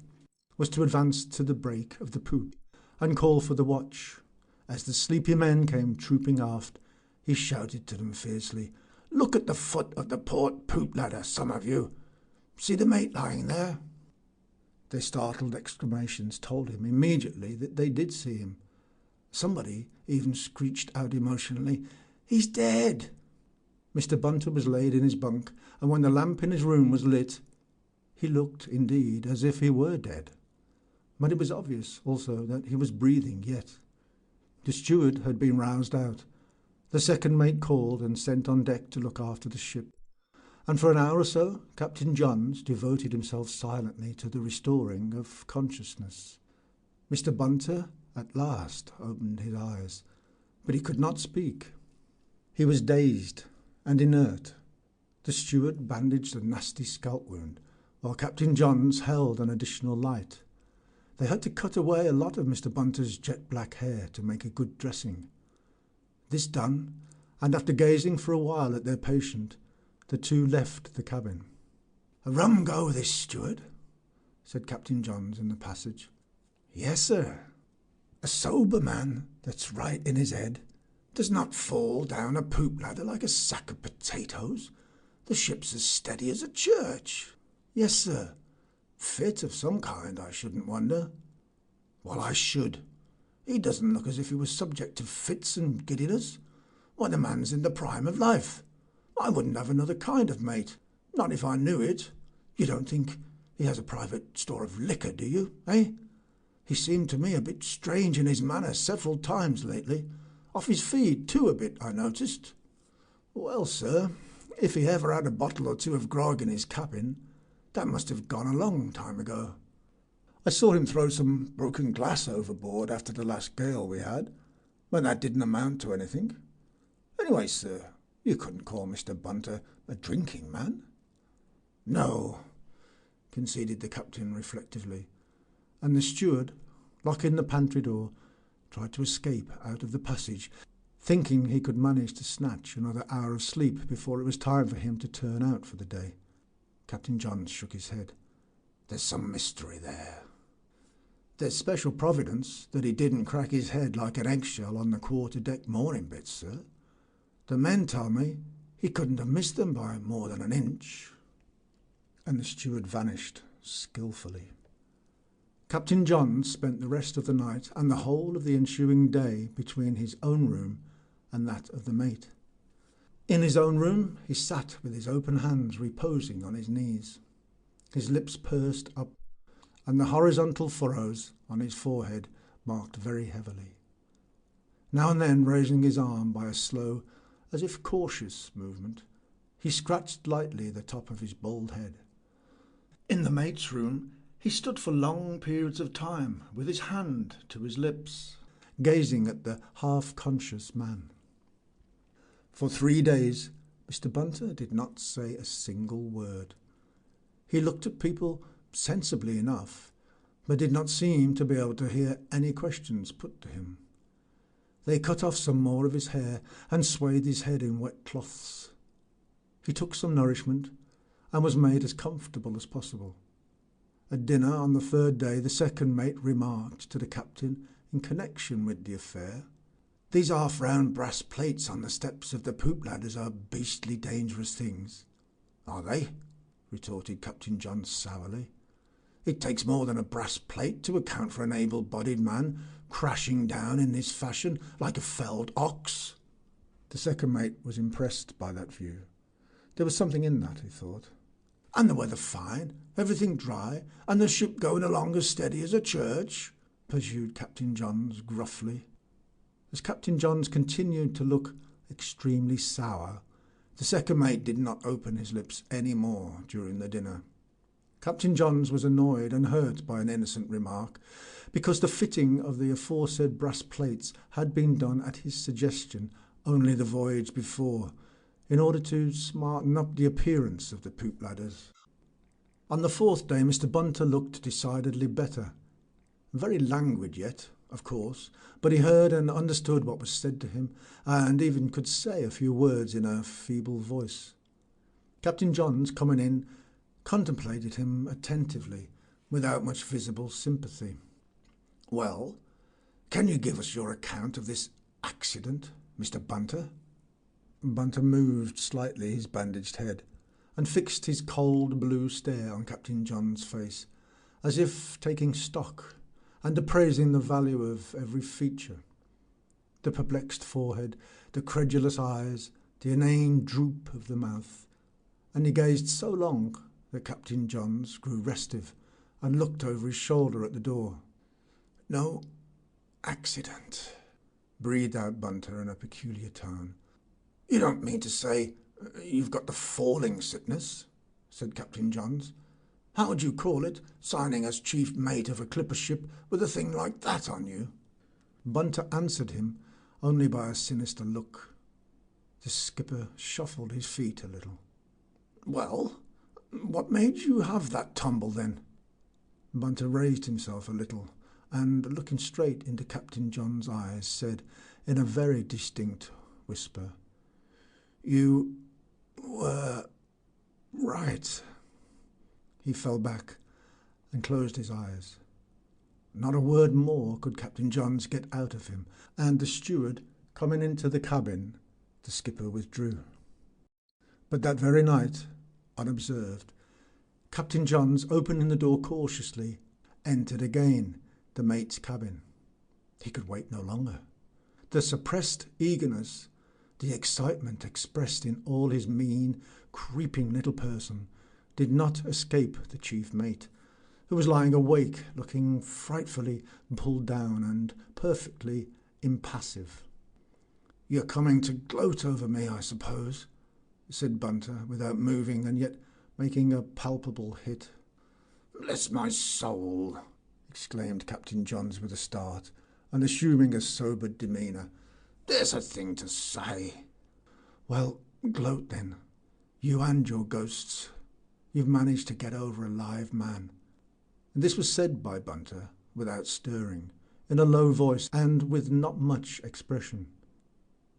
was to advance to the break of the poop and call for the watch. As the sleepy men came trooping aft, he shouted to them fiercely, "Look at the foot of the port poop ladder, some of you. See the mate lying there?" Their startled exclamations told him immediately that they did see him. Somebody even screeched out emotionally, "He's dead!" Mr. Bunter was laid in his bunk, and when the lamp in his room was lit, he looked indeed as if he were dead. But it was obvious also that he was breathing yet. The steward had been roused out. The second mate called and sent on deck to look after the ship, and for an hour or so Captain Johns devoted himself silently to the restoring of consciousness. Mr. Bunter at last opened his eyes, but he could not speak. He was dazed and inert. The steward bandaged a nasty scalp wound, while Captain Johns held an additional light. They had to cut away a lot of Mr. Bunter's jet-black hair to make a good dressing. This done, and after gazing for a while at their patient, the two left the cabin. "A rum go, this, steward," said Captain Johns in the passage. "Yes, sir. A sober man that's right in his head does not fall down a poop ladder like a sack of potatoes. The ship's as steady as a church." "Yes, sir. Fit of some kind, I shouldn't wonder." "Well, I should. He doesn't look as if he was subject to fits and giddiness. Why, the man's in the prime of life. I wouldn't have another kind of mate, not if I knew it. You don't think he has a private store of liquor, do you, eh? He seemed to me a bit strange in his manner several times lately. Off his feed too a bit, I noticed. Well, sir, if he ever had a bottle or two of grog in his cabin, that must have gone a long time ago. I saw him throw some broken glass overboard after the last gale we had, but that didn't amount to anything. Anyway, sir, you couldn't call Mr. Bunter a drinking man. No, conceded the captain reflectively, and the steward, locking the pantry door, tried to escape out of the passage, thinking he could manage to snatch another hour of sleep before it was time for him to turn out for the day. Captain John shook his head. There's some mystery there. There's special providence that he didn't crack his head like an eggshell on the quarter-deck mooring bits, sir. The men tell me he couldn't have missed them by more than an inch. And the steward vanished skilfully. Captain John spent the rest of the night and the whole of the ensuing day between his own room and that of the mate. In his own room he sat with his open hands reposing on his knees, his lips pursed up, and the horizontal furrows on his forehead marked very heavily. Now and then raising his arm by a slow, as if cautious movement, he scratched lightly the top of his bald head. In the mate's room he stood for long periods of time with his hand to his lips, gazing at the half-conscious man. For 3 days Mr. Bunter did not say a single word. He looked at people sensibly enough, but did not seem to be able to hear any questions put to him. They cut off some more of his hair and swathed his head in wet cloths. He took some nourishment and was made as comfortable as possible. At dinner on the 3rd day, the second mate remarked to the captain in connection with the affair, "These half-round brass plates on the steps of the poop ladders are beastly dangerous things." "Are they?" retorted Captain John sourly. "It takes more than a brass plate to account for an able-bodied man crashing down in this fashion like a felled ox." The second mate was impressed by that view. There was something in that, he thought. "And the weather fine, everything dry, and the ship going along as steady as a church?" pursued Captain Johns gruffly. As Captain Johns continued to look extremely sour, the second mate did not open his lips any more during the dinner. Captain Johns was annoyed and hurt by an innocent remark, because the fitting of the aforesaid brass plates had been done at his suggestion only the voyage before, in order to smarten up the appearance of the poop ladders. On the 4th day Mr. Bunter looked decidedly better. Very languid yet, of course, but he heard and understood what was said to him, and even could say a few words in a feeble voice. Captain Johns, coming in, contemplated him attentively, without much visible sympathy. "Well, can you give us your account of this accident, Mr. Bunter?" Bunter moved slightly his bandaged head, and fixed his cold blue stare on Captain John's face, as if taking stock and appraising the value of every feature. The perplexed forehead, the credulous eyes, the inane droop of the mouth, and he gazed so long that Captain Johns grew restive and looked over his shoulder at the door. "No accident," breathed out Bunter in a peculiar tone. "You don't mean to say you've got the falling sickness?" said Captain Johns. "How would you call it, signing as chief mate of a clipper ship with a thing like that on you?" Bunter answered him only by a sinister look. The skipper shuffled his feet a little. "Well, what made you have that tumble, then?" Bunter raised himself a little, and, looking straight into Captain John's eyes, said in a very distinct whisper, "You were right." He fell back and closed his eyes. Not a word more could Captain Johns get out of him, and the steward coming into the cabin, the skipper withdrew. But that very night, unobserved, Captain Johns, opening the door cautiously, entered again the mate's cabin. He could wait no longer. The suppressed eagerness, the excitement expressed in all his mean, creeping little person, did not escape the chief mate, who was lying awake, looking frightfully pulled down and perfectly impassive. You're coming to gloat over me, I suppose, said Bunter, without moving and yet making a palpable hit. Bless my soul, exclaimed Captain Johns with a start, and assuming a sobered demeanour. There's a thing to say. Well, gloat then. You and your ghosts. You've managed to get over a live man. And this was said by Bunter, without stirring, in a low voice and with not much expression.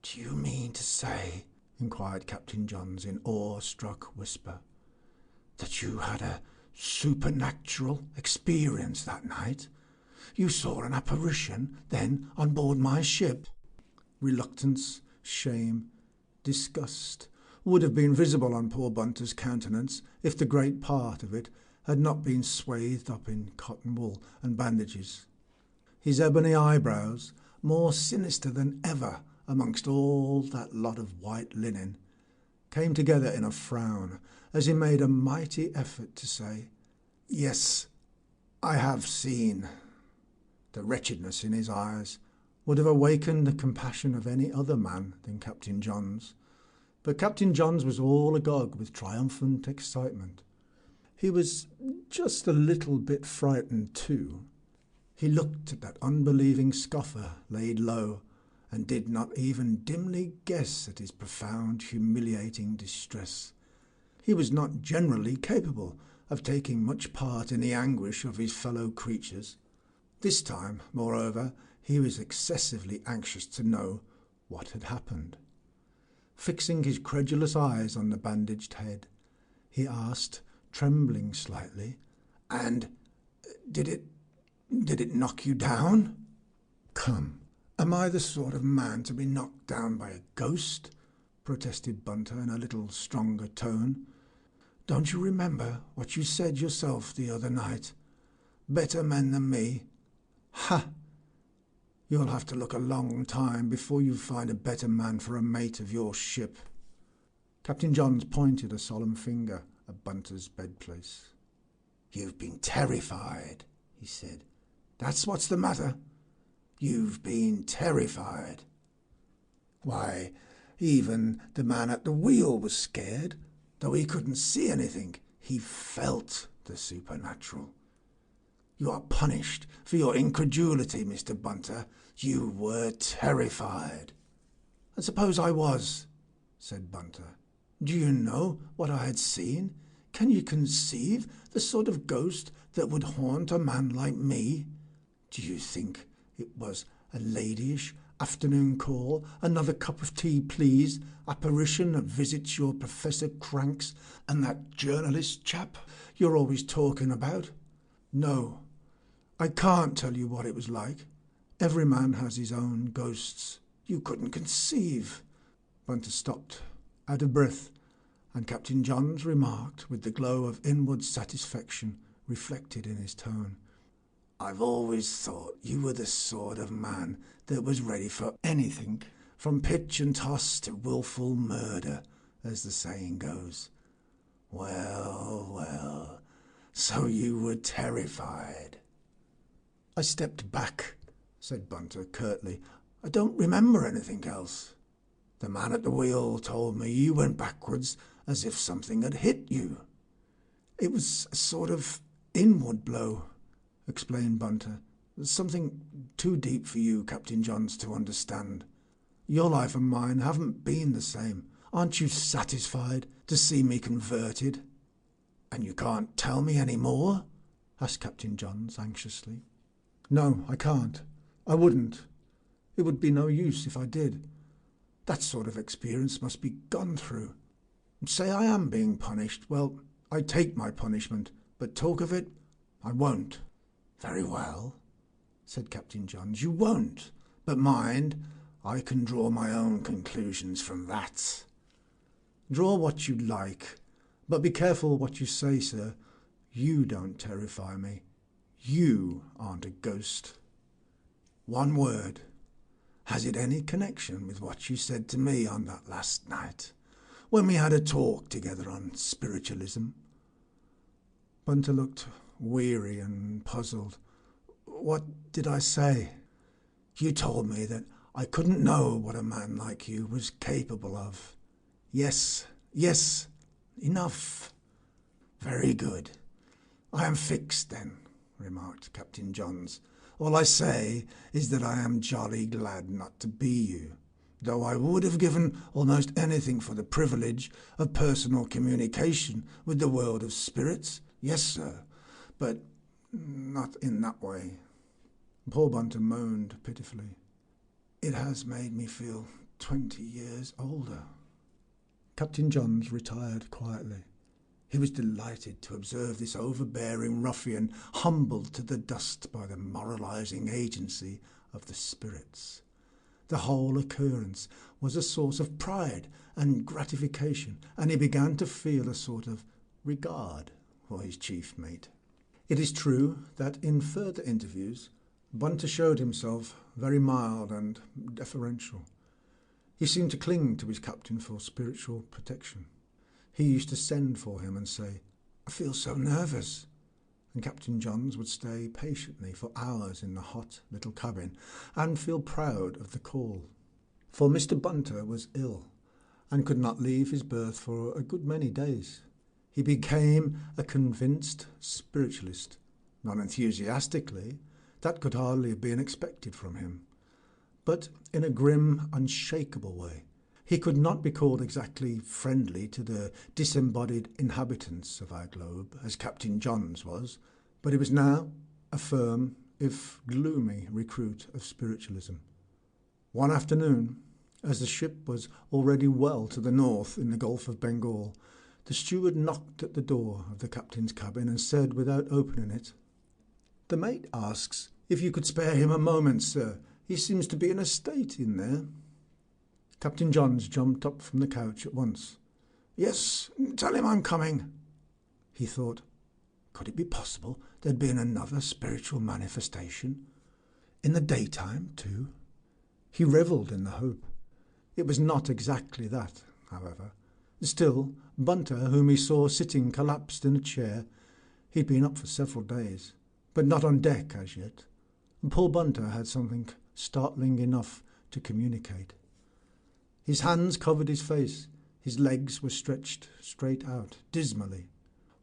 Do you mean to say, inquired Captain Johns in awe-struck whisper, that you had a supernatural experience that night? You saw an apparition, then, on board my ship? Reluctance, shame, disgust would have been visible on poor Bunter's countenance if the great part of it had not been swathed up in cotton wool and bandages. His ebony eyebrows, more sinister than ever amongst all that lot of white linen, came together in a frown as he made a mighty effort to say, Yes, I have seen. The wretchedness in his eyes would have awakened the compassion of any other man than Captain Johns. But Captain Johns was all agog with triumphant excitement. He was just a little bit frightened too. He looked at that unbelieving scoffer laid low, and did not even dimly guess at his profound, humiliating distress. He was not generally capable of taking much part in the anguish of his fellow creatures. This time, moreover, he was excessively anxious to know what had happened. Fixing his credulous eyes on the bandaged head, he asked, trembling slightly, And did it knock you down? Come, am I the sort of man to be knocked down by a ghost? Protested Bunter in a little stronger tone. Don't you remember what you said yourself the other night? Better men than me. Ha! You'll have to look a long time before you find a better man for a mate of your ship. Captain Johns pointed a solemn finger at Bunter's bedplace. You've been terrified, he said. That's what's the matter. You've been terrified. Why, even the man at the wheel was scared. Though he couldn't see anything, he felt the supernatural. You are punished for your incredulity, Mr. Bunter. You were terrified. I suppose I was, said Bunter. Do you know what I had seen? Can you conceive the sort of ghost that would haunt a man like me? Do you think it was a ladyish afternoon call, another cup of tea, please, apparition that visits your Professor Cranks and that journalist chap you're always talking about? No, I can't tell you what it was like. Every man has his own ghosts. You couldn't conceive. Bunter stopped, out of breath, and Captain Johns remarked with the glow of inward satisfaction reflected in his tone, I've always thought you were the sort of man that was ready for anything, from pitch and toss to wilful murder, as the saying goes. Well, well, so you were terrified. I stepped back, said Bunter curtly. I don't remember anything else. The man at the wheel told me you went backwards as if something had hit you. It was a sort of inward blow, explained Bunter. Something too deep for you, Captain Johns, to understand. Your life and mine haven't been the same. Aren't you satisfied to see me converted? And you can't tell me any more? Asked Captain Johns anxiously. No, I can't. I wouldn't. It would be no use if I did. That sort of experience must be gone through. Say I am being punished, well, I take my punishment, but talk of it, I won't. Very well, said Captain Johns, you won't. But mind, I can draw my own conclusions from that. Draw what you like, but be careful what you say, sir. You don't terrify me. You aren't a ghost. One word. Has it any connection with what you said to me on that last night, when we had a talk together on spiritualism? Bunter looked weary and puzzled. What did I say? You told me that I couldn't know what a man like you was capable of. Yes, yes, enough. Very good. I am fixed then, remarked Captain Johns. All I say is that I am jolly glad not to be you, though I would have given almost anything for the privilege of personal communication with the world of spirits. Yes, sir, but not in that way. Poor Bunter moaned pitifully. It has made me feel 20 years older. Captain Johns retired quietly. He was delighted to observe this overbearing ruffian humbled to the dust by the moralising agency of the spirits. The whole occurrence was a source of pride and gratification, and he began to feel a sort of regard for his chief mate. It is true that in further interviews, Bunter showed himself very mild and deferential. He seemed to cling to his captain for spiritual protection. He used to send for him and say, "I feel so nervous," and Captain Johns would stay patiently for hours in the hot little cabin and feel proud of the call. For Mr. Bunter was ill and could not leave his berth for a good many days. He became a convinced spiritualist, not enthusiastically, that could hardly have been expected from him, but in a grim, unshakable way. He could not be called exactly friendly to the disembodied inhabitants of our globe, as Captain Johns was, but he was now a firm, if gloomy, recruit of spiritualism. One afternoon, as the ship was already well to the north in the Gulf of Bengal, the steward knocked at the door of the captain's cabin and said, without opening it, "The mate asks if you could spare him a moment, sir. He seems to be in a state in there." Captain Johns jumped up from the couch at once. "Yes, tell him I'm coming." He thought, could it be possible there'd been another spiritual manifestation? In the daytime, too? He revelled in the hope. It was not exactly that, however. Still, Bunter, whom he saw sitting collapsed in a chair, he'd been up for several days, but not on deck as yet, and poor Bunter had something startling enough to communicate. His hands covered his face, his legs were stretched straight out, dismally.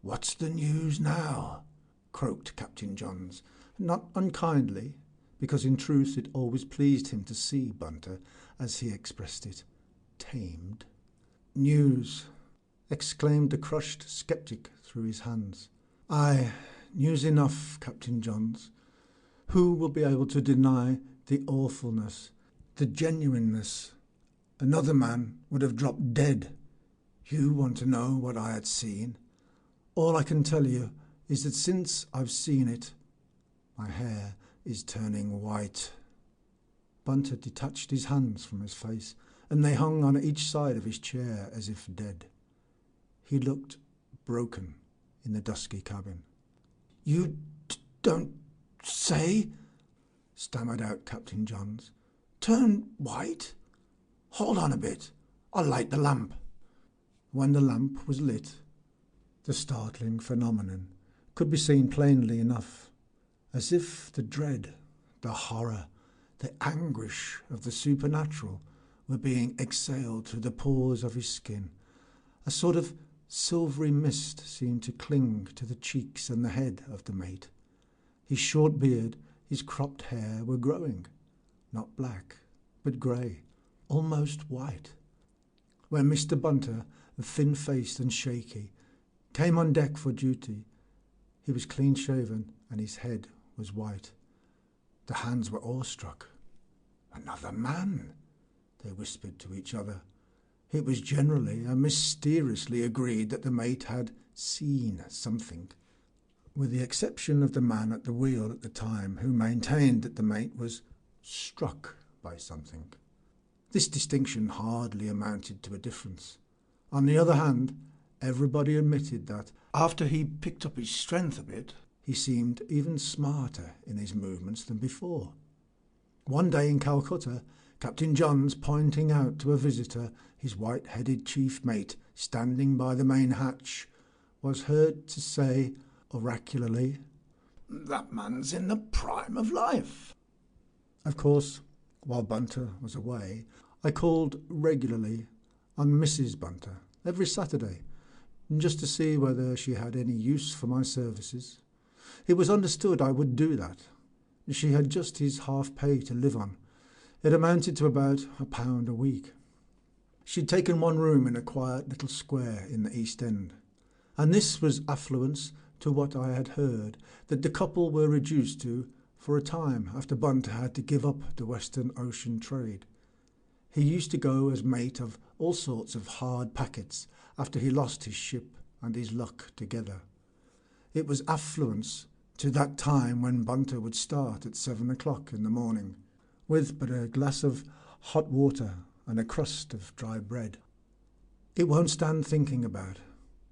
"What's the news now?" croaked Captain Johns, not unkindly, because in truth it always pleased him to see Bunter, as he expressed it, tamed. "News," exclaimed the crushed sceptic through his hands. "Aye, news enough, Captain Johns. Who will be able to deny the awfulness, the genuineness? Another man would have dropped dead. You want to know what I had seen? All I can tell you is that since I've seen it, my hair is turning white." Bunter detached his hands from his face, and they hung on each side of his chair as if dead. He looked broken in the dusky cabin. "You don't say?" stammered out Captain Johns. "Turn white? Hold on a bit. I'll light the lamp." When the lamp was lit, the startling phenomenon could be seen plainly enough, as if the dread, the horror, the anguish of the supernatural were being exhaled through the pores of his skin. A sort of silvery mist seemed to cling to the cheeks and the head of the mate. His short beard, his cropped hair were growing, not black, but grey, almost white. When Mr. Bunter, thin-faced and shaky, came on deck for duty, he was clean-shaven and his head was white. The hands were awestruck. "Another man," they whispered to each other. It was generally and mysteriously agreed that the mate had seen something, with the exception of the man at the wheel at the time, who maintained that the mate was struck by something. This distinction hardly amounted to a difference. On the other hand, everybody admitted that, after he picked up his strength a bit, he seemed even smarter in his movements than before. One day in Calcutta, Captain Johns, pointing out to a visitor his white-headed chief mate standing by the main hatch, was heard to say oracularly, "That man's in the prime of life." Of course, While Bunter was away, I called regularly on Mrs. Bunter every Saturday, just to see whether she had any use for my services. It was understood I would do that. She had just his half pay to live on. It amounted to about £1 a week. She'd taken one room in a quiet little square in the East End, and this was affluence to what I had heard that the couple were reduced to for a time after Bunter had to give up the Western Ocean trade. He used to go as mate of all sorts of hard packets after he lost his ship and his luck together. It was affluence to that time when Bunter would start at 7 o'clock in the morning, with but a glass of hot water and a crust of dry bread. It won't stand thinking about,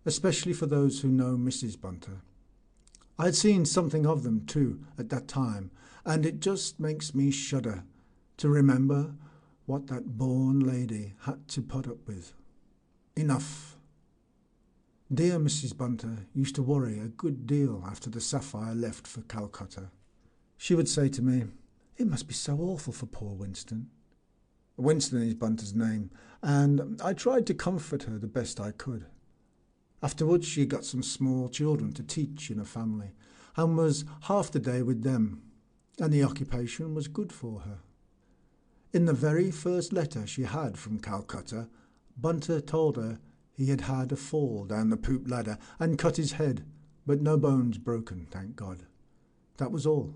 especially for those who know Mrs. Bunter. I had seen something of them too at that time, and it just makes me shudder to remember what that born lady had to put up with. Enough. Dear Mrs. Bunter used to worry a good deal after the Sapphire left for Calcutta. She would say to me, "It must be so awful for poor Winston." Winston is Bunter's name, and I tried to comfort her the best I could. Afterwards she got some small children to teach in a family, and was half the day with them, and the occupation was good for her. In the very first letter she had from Calcutta, Bunter told her he had had a fall down the poop ladder and cut his head, but no bones broken, thank God. That was all.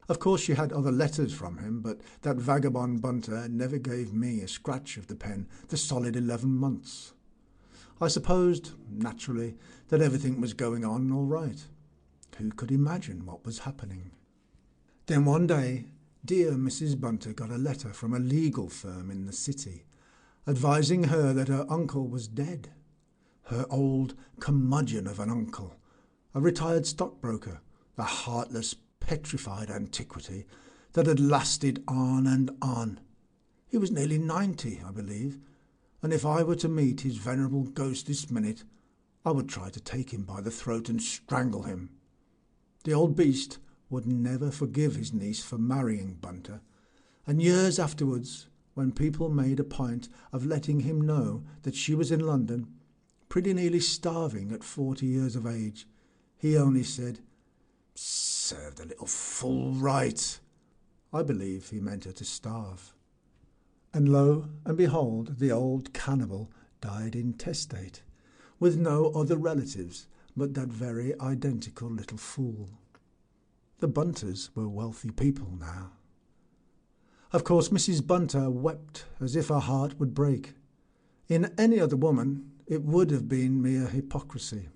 Of course she had other letters from him, but that vagabond Bunter never gave me a scratch of the pen for solid 11 months. I supposed, naturally, that everything was going on all right. Who could imagine what was happening? Then one day, dear Mrs. Bunter got a letter from a legal firm in the city, advising her that her uncle was dead. Her old curmudgeon of an uncle, a retired stockbroker, the heartless, petrified antiquity that had lasted on and on. He was nearly 90, I believe, and if I were to meet his venerable ghost this minute, I would try to take him by the throat and strangle him. The old beast would never forgive his niece for marrying Bunter, and years afterwards, when people made a point of letting him know that she was in London, pretty nearly starving at 40 years of age, he only said, "Serve the little fool right." I believe he meant her to starve. And lo and behold, the old cannibal died intestate, with no other relatives but that very identical little fool. The Bunters were wealthy people now. Of course, Mrs. Bunter wept as if her heart would break. In any other woman, it would have been mere hypocrisy.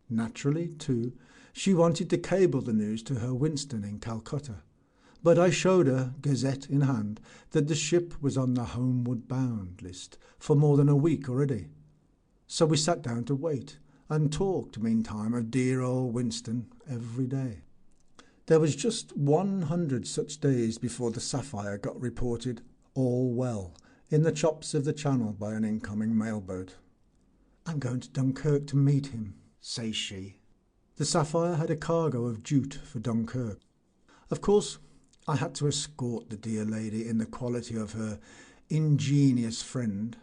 Naturally, too, she wanted to cable the news to her Winston in Calcutta, but I showed her, Gazette in hand, that the ship was on the homeward bound list for more than a week already. So we sat down to wait, and talked meantime of dear old Winston every day. There was just 100 such days before the Sapphire got reported all well in the chops of the Channel by an incoming mailboat. "I'm going to Dunkirk to meet him," says she. The Sapphire had a cargo of jute for Dunkirk. Of course, I had to escort the dear lady in the quality of her ingenious friend.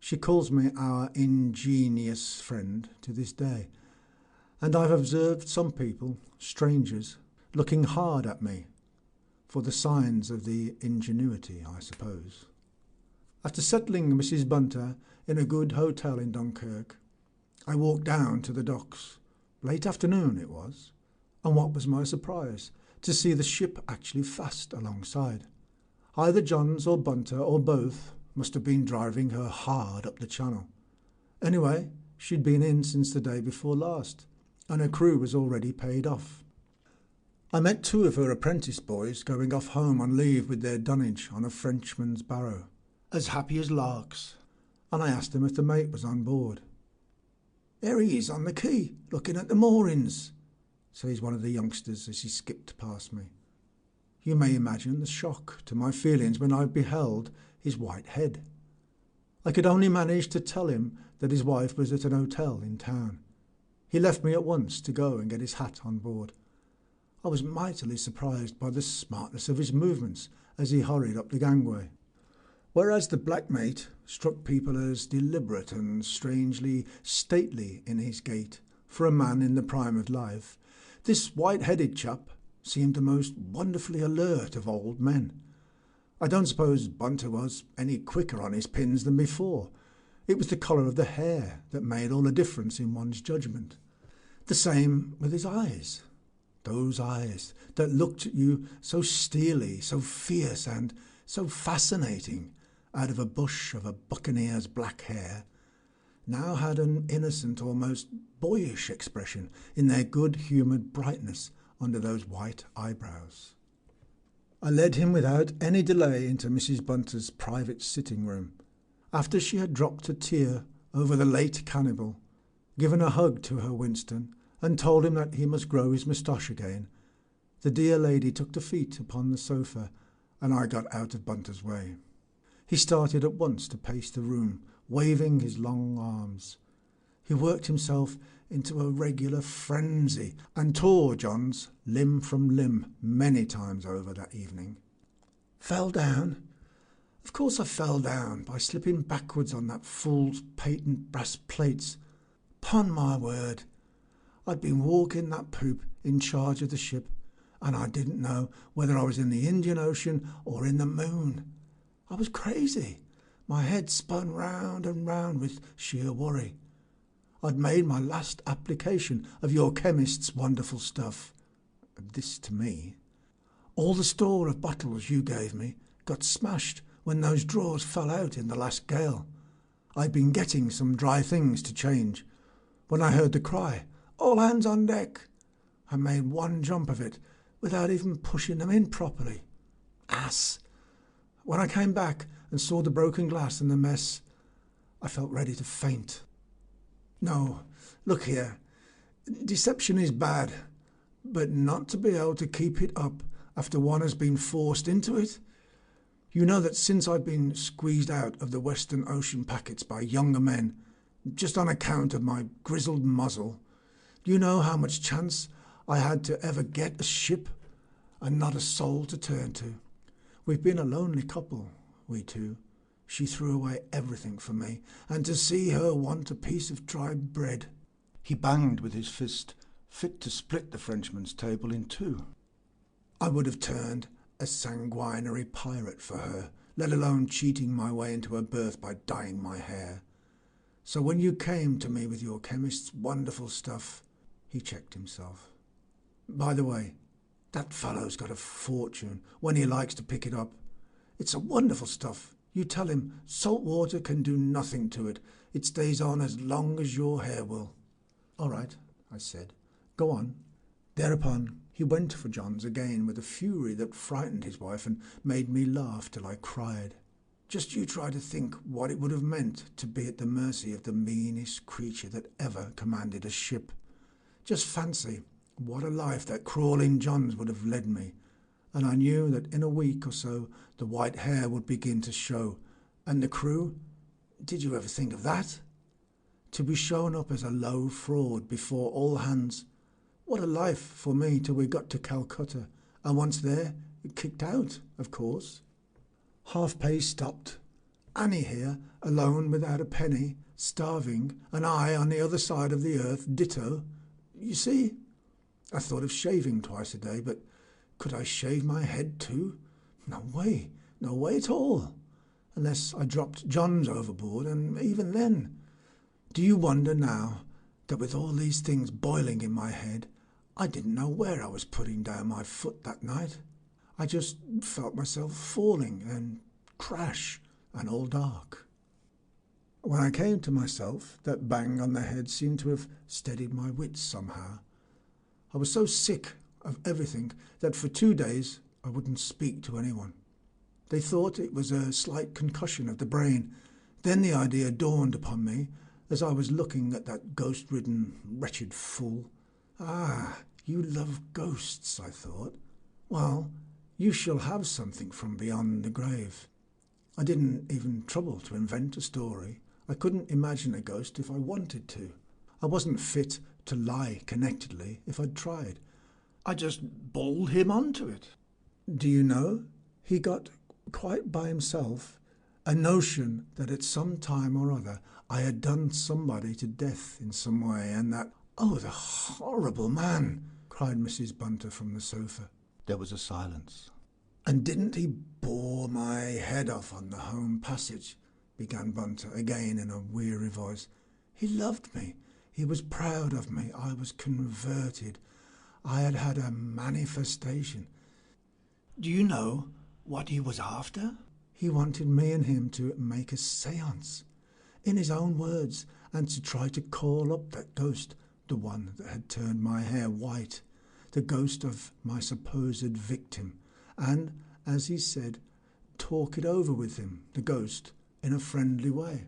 She calls me our ingenious friend to this day, and I've observed some people, strangers, looking hard at me, for the signs of the ingenuity, I suppose. After settling Mrs. Bunter in a good hotel in Dunkirk, I walked down to the docks. Late afternoon it was, and what was my surprise to see the ship actually fast alongside. Either Johns or Bunter or both must have been driving her hard up the Channel. Anyway, she'd been in since the day before last, and her crew was already paid off. I met 2 of her apprentice boys going off home on leave with their dunnage on a Frenchman's barrow, as happy as larks, and I asked them if the mate was on board. "There he is on the quay, looking at the moorings," says one of the youngsters as he skipped past me. You may imagine the shock to my feelings when I beheld his white head. I could only manage to tell him that his wife was at an hotel in town. He left me at once to go and get his hat on board. I was mightily surprised by the smartness of his movements as he hurried up the gangway. Whereas the black mate struck people as deliberate and strangely stately in his gait for a man in the prime of life, this white-headed chap seemed the most wonderfully alert of old men. I don't suppose Bunter was any quicker on his pins than before. It was the colour of the hair that made all the difference in one's judgment. The same with his eyes. Those eyes that looked at you so steely, so fierce and so fascinating out of a bush of a buccaneer's black hair, now had an innocent, almost boyish expression in their good-humoured brightness under those white eyebrows. I led him without any delay into Mrs. Bunter's private sitting-room. After she had dropped a tear over the late cannibal, given a hug to her Winston, and told him that he must grow his moustache again, the dear lady took the feet upon the sofa, and I got out of Bunter's way. He started at once to pace the room, waving his long arms. He worked himself into a regular frenzy and tore Johns limb from limb many times over that evening. Fell down? Of course I fell down by slipping backwards on that fool's patent brass plates. 'Pon my word, I'd been walking that poop in charge of the ship, and I didn't know whether I was in the Indian Ocean or in the moon. I was crazy. My head spun round and round with sheer worry. I'd made my last application of your chemist's wonderful stuff. This to me. All the store of bottles you gave me got smashed when those drawers fell out in the last gale. I'd been getting some dry things to change when I heard the cry, "All hands on deck!" I made one jump of it without even pushing them in properly. Ass! When I came back and saw the broken glass and the mess, I felt ready to faint. No, look here. Deception is bad, but not to be able to keep it up after one has been forced into it. You know that since I've been squeezed out of the Western Ocean packets by younger men, just on account of my grizzled muzzle, do you know how much chance I had to ever get a ship and not a soul to turn to? We've been a lonely couple, we two. She threw away everything for me, and to see her want a piece of dry bread. He banged with his fist, fit to split the Frenchman's table in two. I would have turned a sanguinary pirate for her, let alone cheating my way into her berth by dyeing my hair. So when you came to me with your chemist's wonderful stuff, he checked himself. By the way, that fellow's got a fortune when he likes to pick it up. It's a wonderful stuff. You tell him salt water can do nothing to it. It stays on as long as your hair will. All right, I said. Go on. Thereupon he went for Johns again with a fury that frightened his wife and made me laugh till I cried. Just you try to think what it would have meant to be at the mercy of the meanest creature that ever commanded a ship. Just fancy what a life that crawling Johns would have led me. And I knew that in a week or so the white hair would begin to show. And the crew? Did you ever think of that? To be shown up as a low fraud before all hands. What a life for me till we got to Calcutta. And once there, kicked out, of course. Half-pay stopped. Annie here, alone without a penny, starving, and I on the other side of the earth, ditto. You see? I thought of shaving twice a day, but could I shave my head too? No way at all. Unless I dropped Johns overboard, and even then. Do you wonder now that with all these things boiling in my head, I didn't know where I was putting down my foot that night? I just felt myself falling and crash and all dark. When I came to myself, that bang on the head seemed to have steadied my wits somehow. I was so sick of everything that for 2 days I wouldn't speak to anyone. They thought it was a slight concussion of the brain. Then the idea dawned upon me as I was looking at that ghost-ridden, wretched fool. Ah, you love ghosts, I thought. Well, you shall have something from beyond the grave. I didn't even trouble to invent a story. I couldn't imagine a ghost if I wanted to. I wasn't fit to lie connectedly if I'd tried. I just bawled him onto it. Do you know, He got quite by himself a notion that at some time or other I had done somebody to death in some way, and that, "Oh, the horrible man!" cried Mrs. Bunter from the sofa. There was a silence. "And didn't he bore my head off on the home passage?" began Bunter, again in a weary voice. "He loved me. He was proud of me. I was converted. I had had a manifestation. Do you know what he was after? He wanted me and him to make a séance, in his own words, and to try to call up that ghost, the one that had turned my hair white, the ghost of my supposed victim, and, as he said, talk it over with him, the ghost, in a friendly way.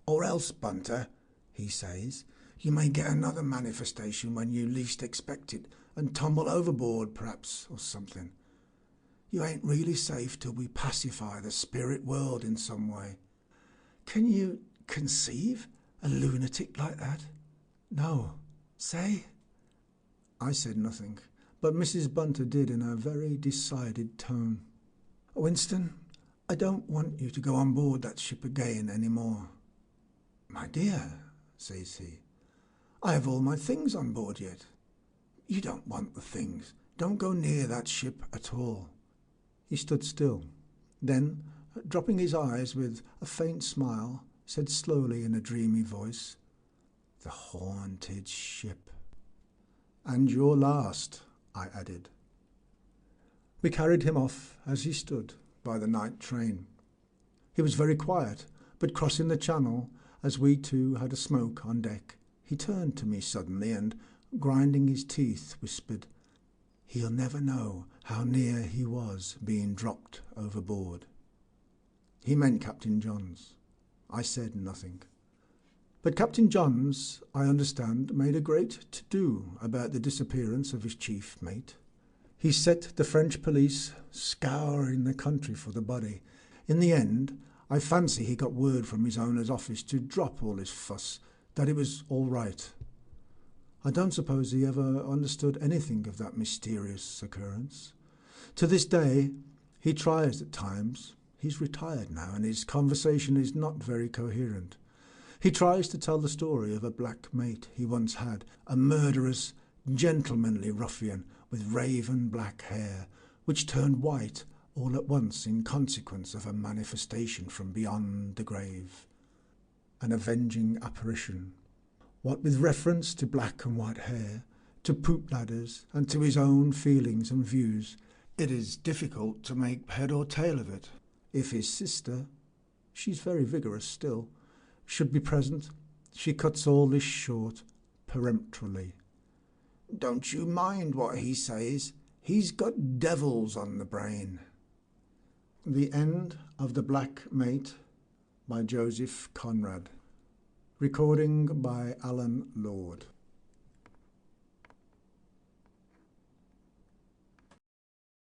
'Or else, Bunter,' he says, 'you may get another manifestation when you least expect it, and tumble overboard, perhaps, or something. You ain't really safe till we pacify the spirit world in some way.' Can you conceive a lunatic like that? No. Say?" I said nothing, but Mrs. Bunter did in a very decided tone. "Winston, I don't want you to go on board that ship again any more." "My dear," says he, "I have all my things on board yet." "You don't want the things. Don't go near that ship at all." He stood still. Then, dropping his eyes with a faint smile, said slowly in a dreamy voice, "The haunted ship." "And your last," I added. We carried him off as he stood by the night train. He was very quiet, but crossing the channel, as we two had a smoke on deck, he turned to me suddenly and, grinding his teeth, whispered, "He'll never know how near he was being dropped overboard." He meant Captain Johns. I said nothing. But Captain Johns, I understand, made a great to-do about the disappearance of his chief mate. He set the French police scouring the country for the body. In the end, I fancy he got word from his owner's office to drop all his fuss, that it was all right. I don't suppose he ever understood anything of that mysterious occurrence. To this day, he tries at times. He's retired now, and his conversation is not very coherent. He tries to tell the story of a black mate he once had, a murderous, gentlemanly ruffian with raven black hair, which turned white all at once in consequence of a manifestation from beyond the grave, an avenging apparition. What with reference to black and white hair, to poop ladders, and to his own feelings and views, it is difficult to make head or tail of it. If his sister, she's very vigorous still, should be present, she cuts all this short peremptorily. "Don't you mind what he says. He's got devils on the brain." The End of The Black Mate by Joseph Conrad. Recording by Alan Lord.